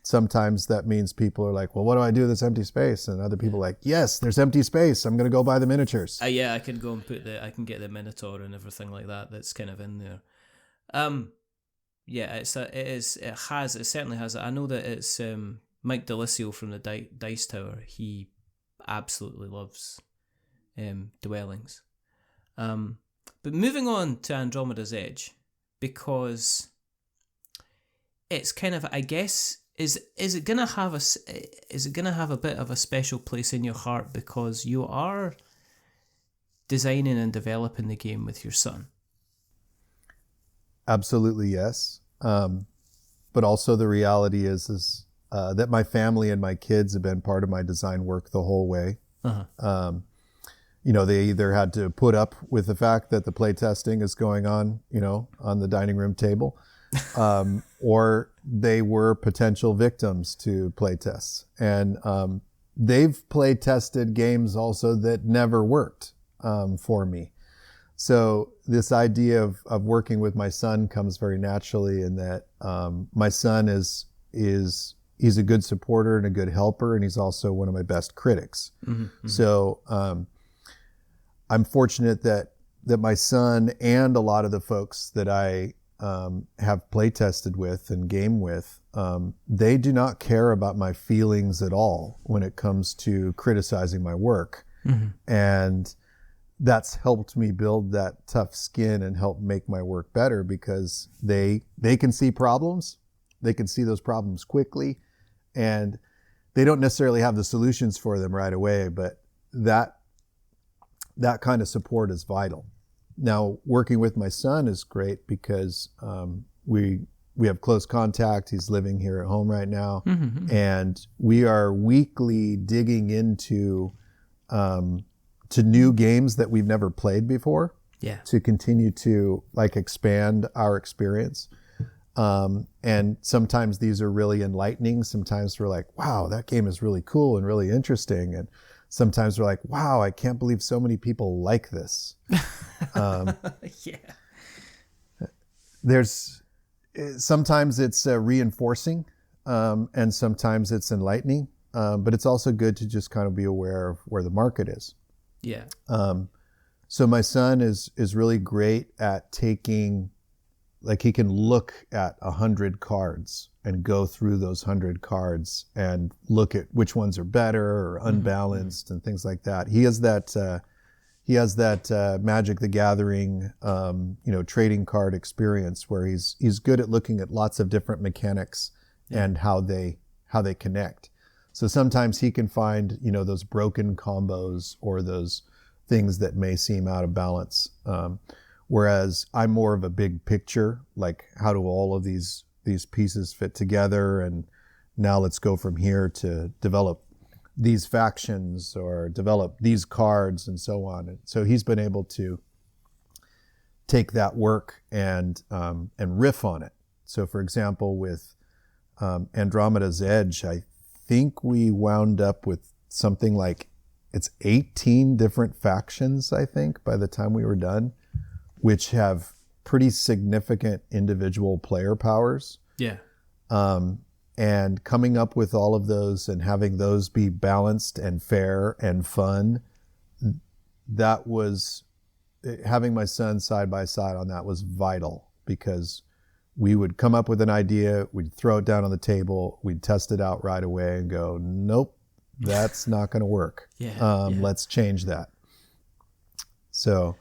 sometimes that means people are like, well, what do I do with this empty space? And other people are like, yes, there's empty space. I'm going to go buy the miniatures. Yeah, I can go and I can get the Minotaur and everything like that. That's kind of in there. Yeah, it certainly has. I know that it's Mike Delisio from the Dice Tower. He absolutely loves dwellings. But moving on to Andromeda's Edge, because it's kind of, I guess, is it gonna have a bit of a special place in your heart because you are designing and developing the game with your son? Absolutely, yes. But also the reality is that my family and my kids have been part of my design work the whole way. Uh-huh. They either had to put up with the fact that the playtesting is going on, on the dining room table, or they were potential victims to playtests. And they've playtested games also that never worked for me. So this idea of working with my son comes very naturally in that my son he's a good supporter and a good helper, and he's also one of my best critics. Mm-hmm, mm-hmm. So I'm fortunate that my son and a lot of the folks that I have play tested with and game with, they do not care about my feelings at all when it comes to criticizing my work. Mm-hmm. And that's helped me build that tough skin and help make my work better because they can see problems. They can see those problems quickly, and they don't necessarily have the solutions for them right away, but that kind of support is vital. Now, working with my son is great because we have close contact. He's living here at home right now, mm-hmm. and we are weekly digging into to new games that we've never played before. Yeah. To continue to expand our experience. And sometimes these are really enlightening. Sometimes we're like, wow, that game is really cool and really interesting. And sometimes we're like, wow, I can't believe so many people like this. Yeah. Sometimes it's reinforcing, and sometimes it's enlightening. But it's also good to just kind of be aware of where the market is. Yeah. So my son is really great at taking, he can look at 100 cards and go through those 100 cards and look at which ones are better or unbalanced, mm-hmm. and things like that. He has that Magic the Gathering, trading card experience where he's good at looking at lots of different mechanics, yeah. and how they connect. So sometimes he can find, those broken combos or those things that may seem out of balance. Whereas I'm more of a big picture, like how do all of these pieces fit together? And now let's go from here to develop these factions or develop these cards and so on. And so he's been able to take that work and riff on it. So for example, with Andromeda's Edge, I think we wound up with something like it's 18 different factions, I think, by the time we were done, which have pretty significant individual player powers. Yeah. And coming up with all of those and having those be balanced and fair and fun, that was, having my son side by side on that was vital, because we would come up with an idea, we'd throw it down on the table, we'd test it out right away and go, nope, that's not going to work. Let's change that. So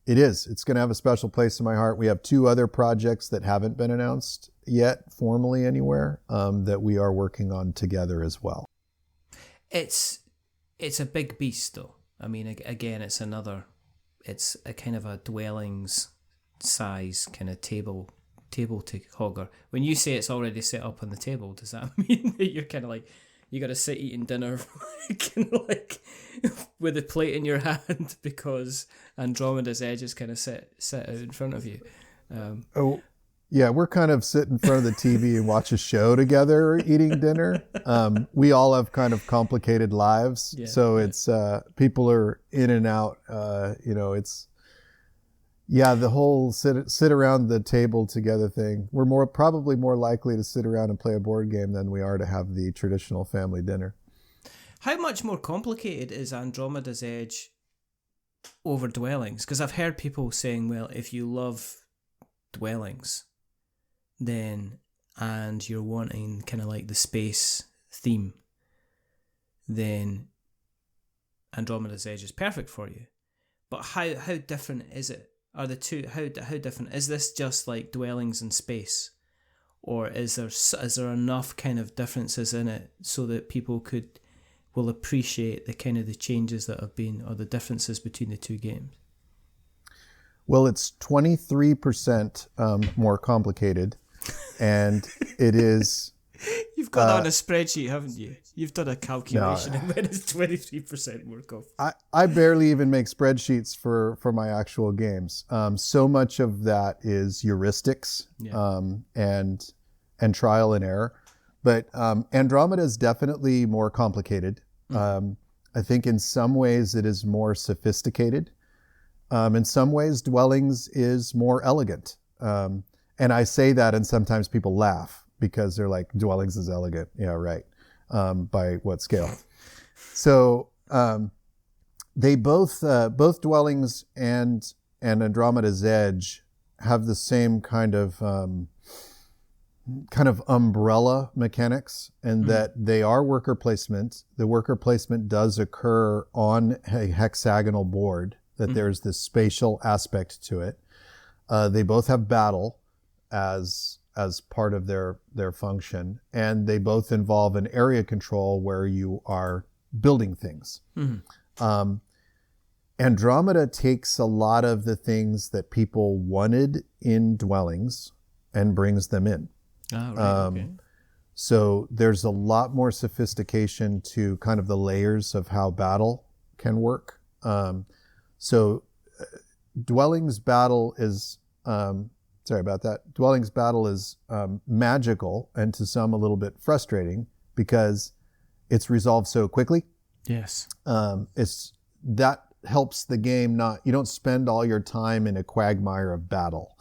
it's going to have a special place in my heart. We have 2 other projects that haven't been announced yet formally anywhere, that we are working on together as well. It's a big beast though. I mean, again, it's a kind of a dwellings size kind of table to hogger. When you say it's already set up on the table, does that mean that you're kind of like, you got to sit eating dinner kind of like with a plate in your hand because Andromeda's Edge is kind of set out in front of you? Yeah, we're kind of sit in front of the TV and watch a show together eating dinner. We all have kind of complicated lives. Yeah, so it's people are in and out. Yeah, the whole sit around the table together thing. We're probably more likely to sit around and play a board game than we are to have the traditional family dinner. How much more complicated is Andromeda's Edge over Dwellings? Because I've heard people saying, well, if you love Dwellings, then, and you're wanting kind of like the space theme, then Andromeda's Edge is perfect for you. But how different is it? Are the two, how different? Is this just like Dwellings in space? Or is there enough kind of differences in it so that people will appreciate the kind of the changes that have been, or the differences between the two games? Well, it's 23% more complicated, and it is... You've got that on a spreadsheet, haven't you? You've done a calculation, and then it's 23% more complicated. I barely even make spreadsheets for my actual games. So much of that is heuristics and trial and error. But Andromeda is definitely more complicated. I think in some ways it is more sophisticated. In some ways, Dwellings is more elegant. And I say that, and sometimes people laugh because they're like, Dwellings is elegant. Yeah, right. By what scale? So they both Dwellings and Andromeda's Edge have the same kind of umbrella mechanics, and that they are worker placement. The worker placement does occur on a hexagonal board, that there's this spatial aspect to it. They both have battle as part of their function, and they both involve an area control where you are building things. Andromeda takes a lot of the things that people wanted in Dwellings and brings them in. Oh, right, okay. So there's a lot more sophistication to kind of the layers of how battle can work. Dwellings battle is, Dwellings battle is magical, and to some a little bit frustrating because it's resolved so quickly. Yes. That helps the game you don't spend all your time in a quagmire of battle.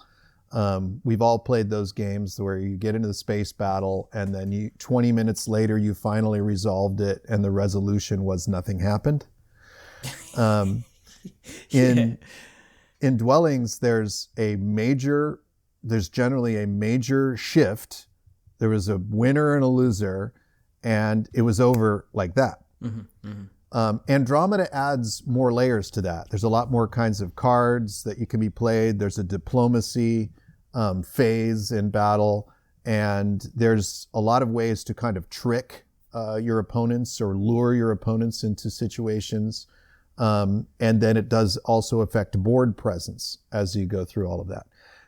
We've all played those games where you get into the space battle and then 20 minutes later you finally resolved it and the resolution was nothing happened. In Dwellings, there's generally a major shift. There was a winner and a loser, and it was over like that. Andromeda adds more layers to that. There's a lot more kinds of cards that you can be played. There's a diplomacy phase in battle, and there's a lot of ways to kind of trick your opponents or lure your opponents into situations. And then it does also affect board presence as you go through all of that.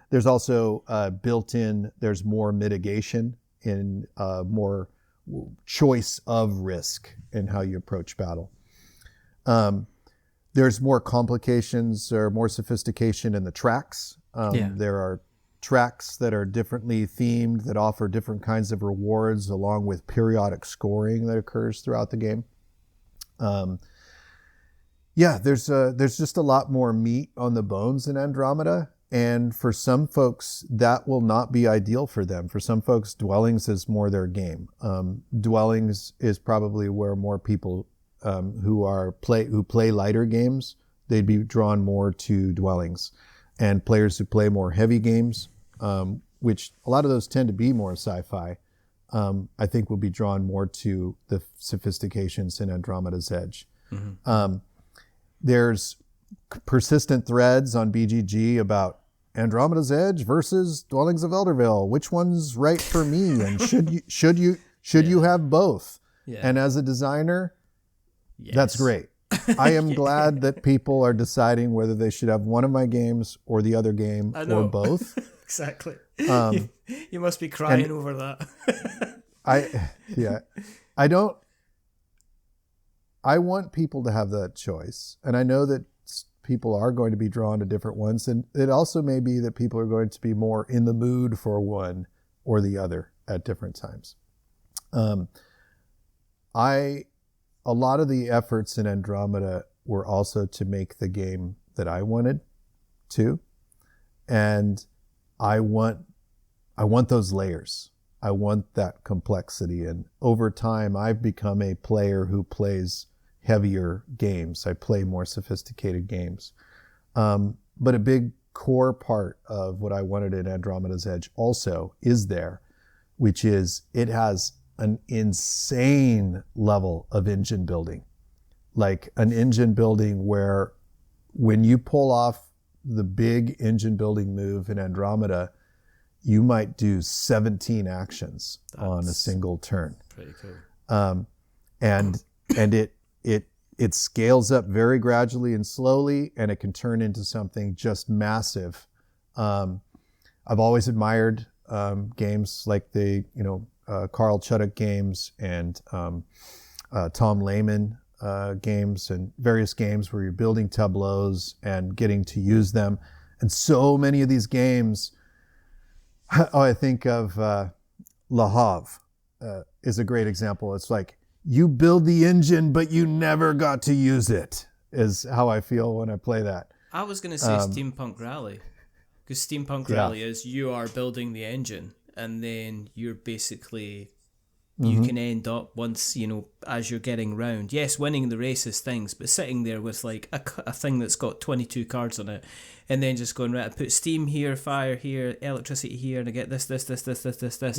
There's also there's more mitigation in more choice of risk in how you approach battle. There's more complications or more sophistication in the tracks. There are tracks that are differently themed that offer different kinds of rewards along with periodic scoring that occurs throughout the game. There's just a lot more meat on the bones in Andromeda. And for some folks, that will not be ideal for them. For some folks, Dwellings is more their game. Dwellings is probably where more people who play lighter games, they'd be drawn more to Dwellings. And players who play more heavy games, which a lot of those tend to be more sci-fi, I think will be drawn more to the sophistications in Andromeda's Edge. There's persistent threads on BGG about Andromeda's Edge versus Dwellings of Eldervale. Which one's right for me? And should you have both? Yeah. And as a designer, that's great. I am glad that people are deciding whether they should have one of my games or the other game or both. Exactly. You must be crying over that. I want people to have that choice. And I know that people are going to be drawn to different ones. And it also may be that people are going to be more in the mood for one or the other at different times. A lot of the efforts in Andromeda were also to make the game that I wanted to. And I want those layers. I want that complexity. And over time, I've become a player who plays heavier games. I play more sophisticated games. But a big core part of what I wanted in Andromeda's Edge also is there, which is it has an insane level of engine building. Like an engine building where when you pull off the big engine building move in Andromeda, you might do 17 actions on a single turn. Pretty cool. And it scales up very gradually and slowly, and it can turn into something just massive. I've always admired games like the Carl Chuddock games and Tom Lehman games and various games where you're building tableaus and getting to use them. And so many of these games, I think of Le Havre is a great example. It's like, you build the engine, but you never got to use it, is how I feel when I play that. I was going to say Steampunk Rally, because Steampunk Rally is you are building the engine, and then you're basically, you can end up once, as you're getting round. Yes, winning the race is things, but sitting there with like a thing that's got 22 cards on it, and then just going, right, I put steam here, fire here, electricity here, and I get this.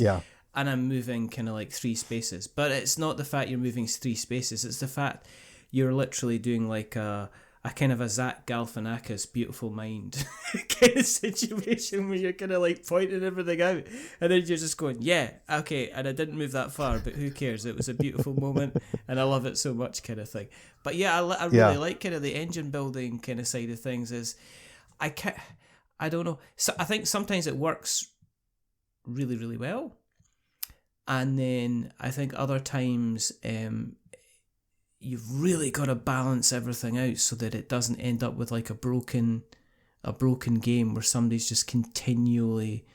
Yeah. And I'm moving kind of like 3 spaces. But it's not the fact you're moving 3 spaces, it's the fact you're literally doing like a kind of a Zach Galifianakis Beautiful Mind kind of situation where you're kind of like pointing everything out, and then you're just going, yeah, okay, and I didn't move that far, but who cares? It was a beautiful moment, and I love it so much, kind of thing. But yeah, I really like kind of the engine building kind of side of things. Is I don't know. So I think sometimes it works really, really well. And then I think other times you've really got to balance everything out so that it doesn't end up with like a broken game where somebody's just continually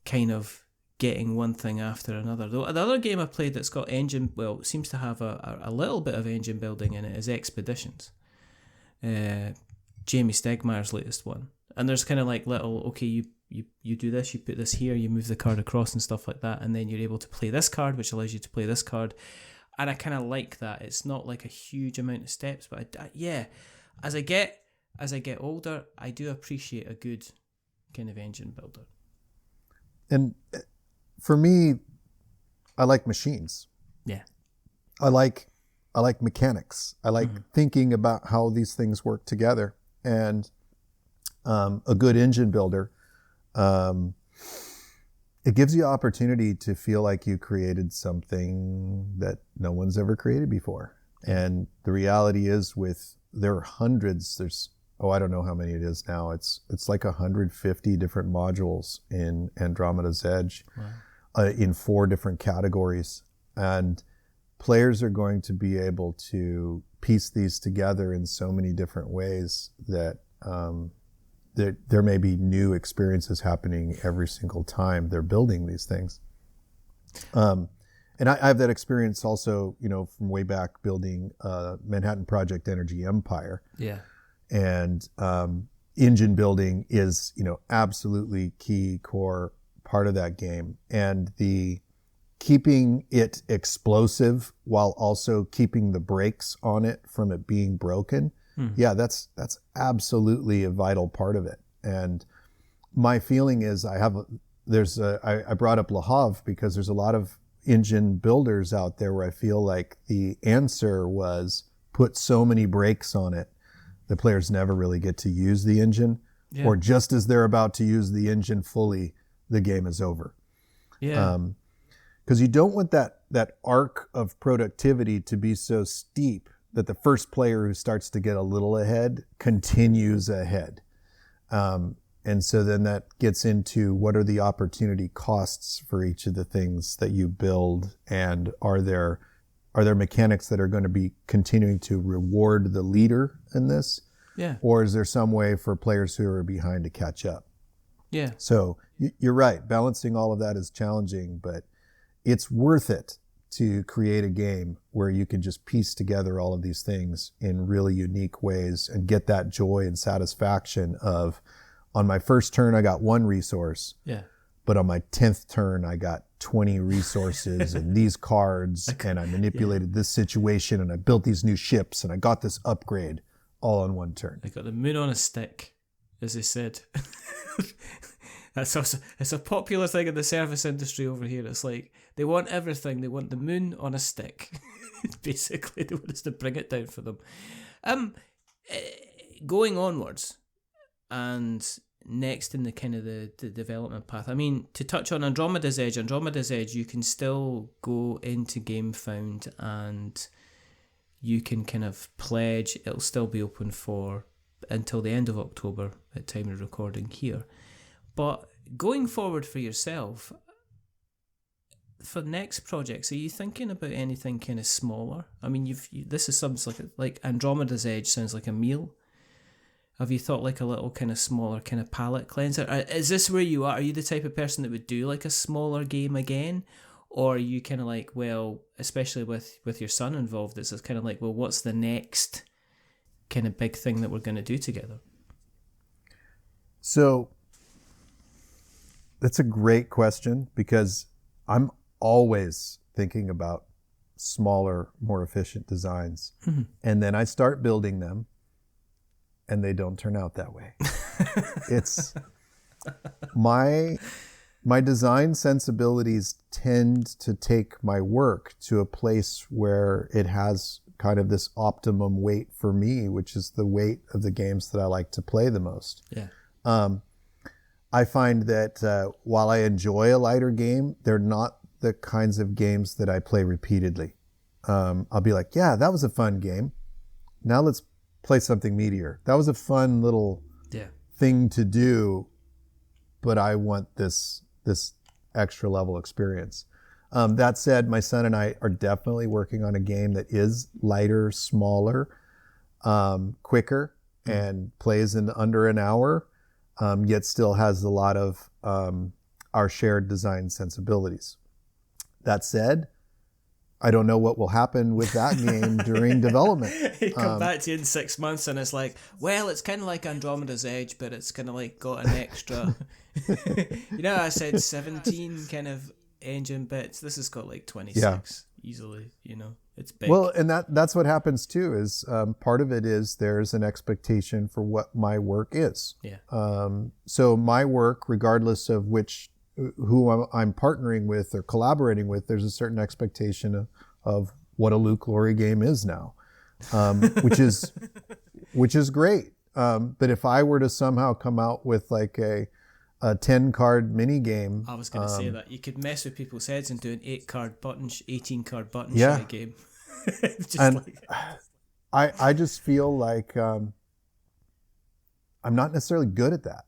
kind of getting one thing after another. Though the other game I played that's got it seems to have a little bit of engine building in it is Expeditions. Jamie Stegmaier's latest one. And there's kind of like little, okay, you do this, you put this here, you move the card across and stuff like that, and then you're able to play this card, which allows you to play this card. And I kind of like that. It's not like a huge amount of steps, but as I get older, I do appreciate a good kind of engine builder. And for me, I like machines. Yeah. I like mechanics. I like thinking about how these things work together. And a good engine builder, it gives you opportunity to feel like you created something that no one's ever created before. And the reality is there are hundreds, I don't know how many it is now. It's like 150 different modules in Andromeda's Edge. Wow. In 4 different categories. And players are going to be able to piece these together in so many different ways that there may be new experiences happening every single time they're building these things. And I have that experience also, from way back building Manhattan Project Energy Empire. Yeah. And engine building is, absolutely key core part of that game. And the keeping it explosive while also keeping the brakes on it from it being broken. Yeah, that's absolutely a vital part of it. And my feeling is I brought up Le Havre because there's a lot of engine builders out there where I feel like the answer was put so many brakes on it, the players never really get to use the engine, or just as they're about to use the engine fully, the game is over. Yeah. Because you don't want that arc of productivity to be so steep that the first player who starts to get a little ahead continues ahead. And so then that gets into what are the opportunity costs for each of the things that you build, and are there mechanics that are going to be continuing to reward the leader in this? Yeah. Or is there some way for players who are behind to catch up? Yeah. So you're right. Balancing all of that is challenging, but it's worth it to create a game where you can just piece together all of these things in really unique ways and get that joy and satisfaction of on my first turn, I got 1 resource. Yeah. But on my 10th turn, I got 20 resources and these cards, and I manipulated this situation, and I built these new ships, and I got this upgrade all on 1 turn. I got the moon on a stick, as they said. That's also, it's a popular thing in the service industry over here. It's like, they want everything. They want the moon on a stick. Basically, they want us to bring it down for them. Going onwards, and next in the kind of the development path. I mean, to touch on Andromeda's Edge, you can still go into Gamefound and you can kind of pledge. It'll still be open for until the end of October at time of recording here. But going forward for yourself, for next projects, are you thinking about anything kind of smaller? I mean, this is something like Andromeda's Edge sounds like a meal. Have you thought like a little kind of smaller kind of palette cleanser? Is this where you are? Are you the type of person that would do like a smaller game again? Or are you kind of like, well, especially with your son involved, it's kind of like, well, what's the next kind of big thing that we're going to do together? So that's a great question, because I'm always thinking about smaller, more efficient designs. Mm-hmm. And then I start building them, and they don't turn out that way. It's my design sensibilities tend to take my work to a place where it has kind of this optimum weight for me, which is the weight of the games that I like to play the most. Yeah. I find that while I enjoy a lighter game, they're not the kinds of games that I play repeatedly. I'll be like, yeah, that was a fun game. Now let's play something meatier. That was a fun little thing to do, but I want this extra level experience. That said, my son and I are definitely working on a game that is lighter, smaller, quicker, and plays in under an hour, yet still has a lot of our shared design sensibilities. That said, I don't know what will happen with that game during development. You come back to you in 6 months and it's like, well, it's kind of like Andromeda's Edge, but it's kind of like got an extra, I said 17 kind of engine bits. This has got like 26 easily, it's big. Well, and that's what happens too, is part of it is there's an expectation for what my work is. Yeah. So my work, regardless of who I'm partnering with or collaborating with, there's a certain expectation of what a Luke Laurie game is now, which is great. But if I were to somehow come out with like a 10-card mini game, I was going to say that you could mess with people's heads and do an 18-card button game. I just feel like I'm not necessarily good at that.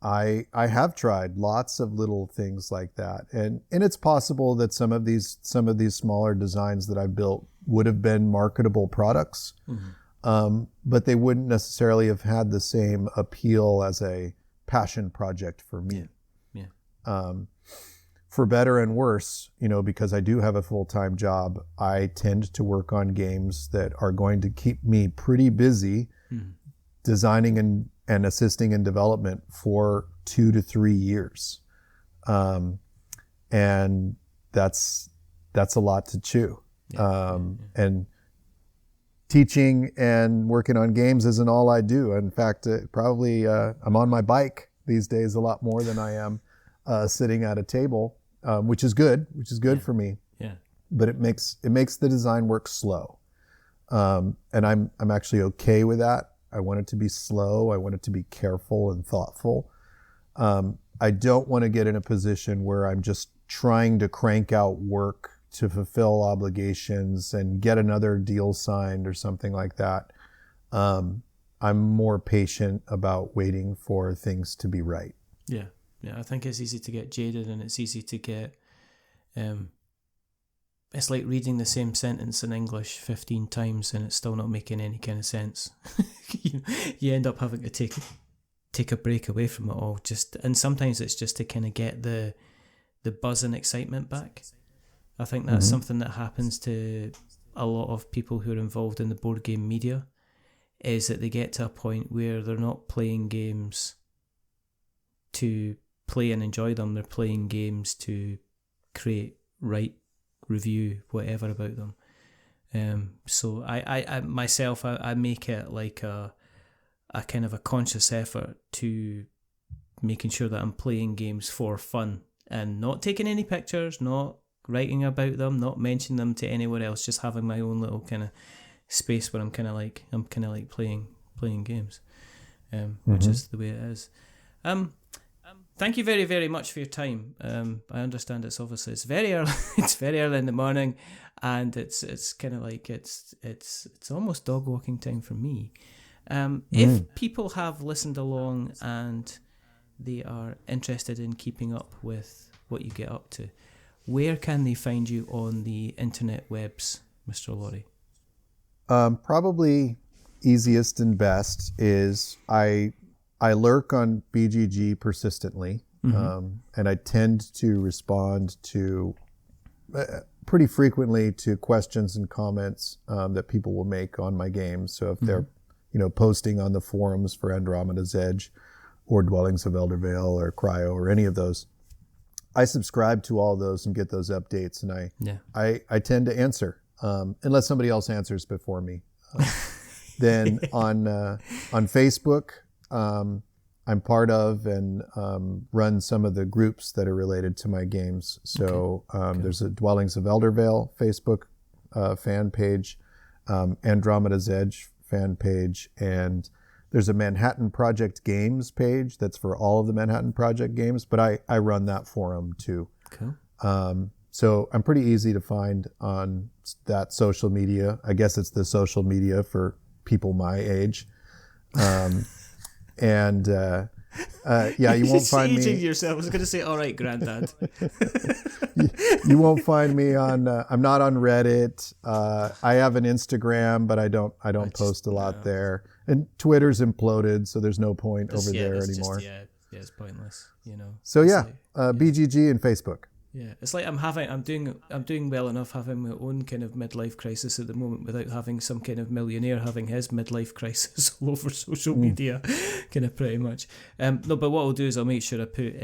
I have tried lots of little things like that, and it's possible that some of these smaller designs that I've built would have been marketable products, but they wouldn't necessarily have had the same appeal as a passion project for me. Yeah. For better and worse, because I do have a full-time job, I tend to work on games that are going to keep me pretty busy, designing and assisting in development for 2 to 3 years. And that's a lot to chew. And teaching and working on games isn't all I do. In fact, probably I'm on my bike these days a lot more than I am sitting at a table, which is good for me. Yeah. But it makes the design work slow. And I'm actually okay with that. I want it to be slow. I want it to be careful and thoughtful. I don't want to get in a position where I'm just trying to crank out work to fulfill obligations and get another deal signed or something like that. I'm more patient about waiting for things to be right. Yeah. I think it's easy to get jaded, and it's easy to get... it's like reading the same sentence in English 15 times and it's still not making any kind of sense. You end up having to take a break away from it all. And sometimes it's just to kind of get the buzz and excitement back. I think that's something that happens to a lot of people who are involved in the board game media, is that they get to a point where they're not playing games to play and enjoy them. They're playing games to create, write, review, whatever about them. So I myself, I make it like a kind of a conscious effort to making sure that I'm playing games for fun and not taking any pictures, not writing about them, not mentioning them to anyone else, just having my own little kind of space where I'm kind of like playing games, which is the way it is. Thank you very, very much for your time. I understand it's very early. It's very early in the morning, and it's kind of like it's almost dog walking time for me. If people have listened along and they are interested in keeping up with what you get up to, where can they find you on the internet webs, Mr. Laurie? Probably easiest and best is I lurk on BGG persistently, and I tend to respond to pretty frequently to questions and comments that people will make on my games. So if they're posting on the forums for Andromeda's Edge or Dwellings of Eldervale or Cryo or any of those, I subscribe to all those and get those updates, and I tend to answer unless somebody else answers before me. Then on Facebook, I'm part of and run some of the groups that are related to my games. So there's a Dwellings of Eldervale Facebook fan page, Andromeda's Edge fan page, and there's a Manhattan Project Games page that's for all of the Manhattan Project games, but I run that forum too. Cool. So I'm pretty easy to find on that social media. I guess it's the social media for people my age. You won't find me. Yourself. I was going to say, all right, Granddad. You won't find me on. I'm not on Reddit. I have an Instagram, but I don't post a lot there. And Twitter's imploded, so there's no point over there anymore. It's pointless, So BGG and Facebook. Yeah, it's like I'm doing well enough having my own kind of midlife crisis at the moment without having some kind of millionaire having his midlife crisis all over social media, kind of pretty much. No, but what I'll do is I'll make sure I put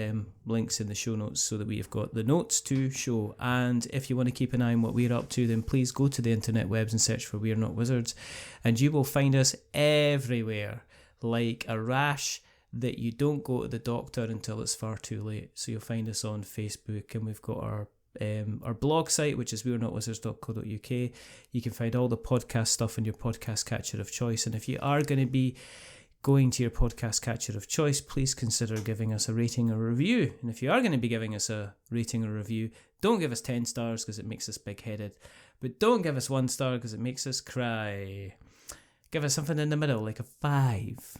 links in the show notes so that we've got the notes to show. And if you want to keep an eye on what we're up to, then please go to the internet webs and search for We're Not Wizards, and you will find us everywhere like a rash that you don't go to the doctor until it's far too late. So you'll find us on Facebook, and we've got our blog site, which is we'renotwizards.co.uk. You can find all the podcast stuff in your podcast catcher of choice. And if you are going to be going to your podcast catcher of choice, please consider giving us a rating or review. And if you are going to be giving us a rating or review, don't give us 10 stars because it makes us big-headed. But don't give us 1 star because it makes us cry. Give us something in the middle, like a 5.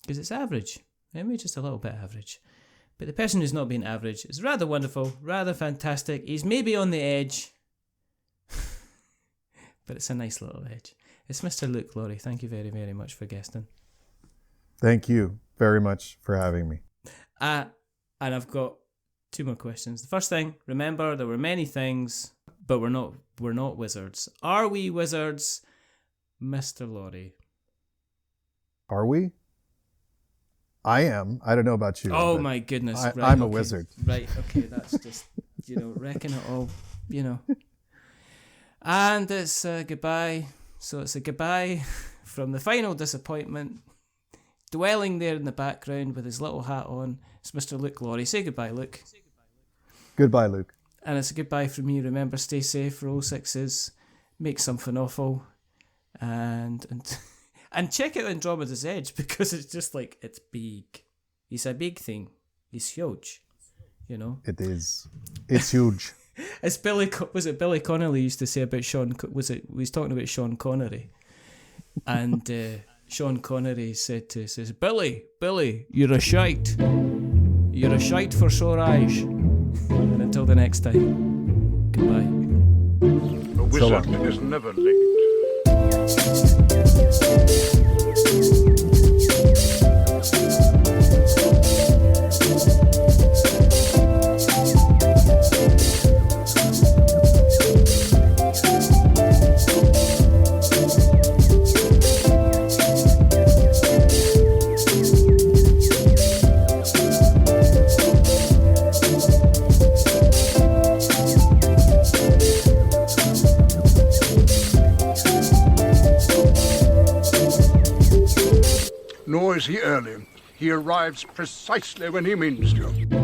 Because it's average, maybe just a little bit average. But the person who's not being average is rather wonderful, rather fantastic. He's maybe on the edge, but it's a nice little edge. It's Mr. Luke Laurie. Thank you very, very much for guesting. Thank you very much for having me. And I've got 2 more questions. The first thing, remember there were many things, but we're not wizards. Are we wizards, Mr. Laurie? Are we? I am. I don't know about you. Oh my goodness. I'm a wizard. Right, okay, that's just, wrecking it all, And it's goodbye. So it's a goodbye from the final disappointment, dwelling there in the background with his little hat on. It's Mr. Luke Laurie. Say goodbye, Luke. Goodbye, Luke. And it's a goodbye from me. Remember, stay safe, roll 6s, make something awful, and check out Andromeda's Edge, because it's just like, it's big. It's a big thing. It's huge, It is. It's huge. It's Billy Connolly used to say about Sean, he was talking about Sean Connery. And Sean Connery says, Billy, you're a shite. You're a shite for sore eyes. And until the next time, goodbye. A wizard is never late. Nor is he early. He arrives precisely when he means to.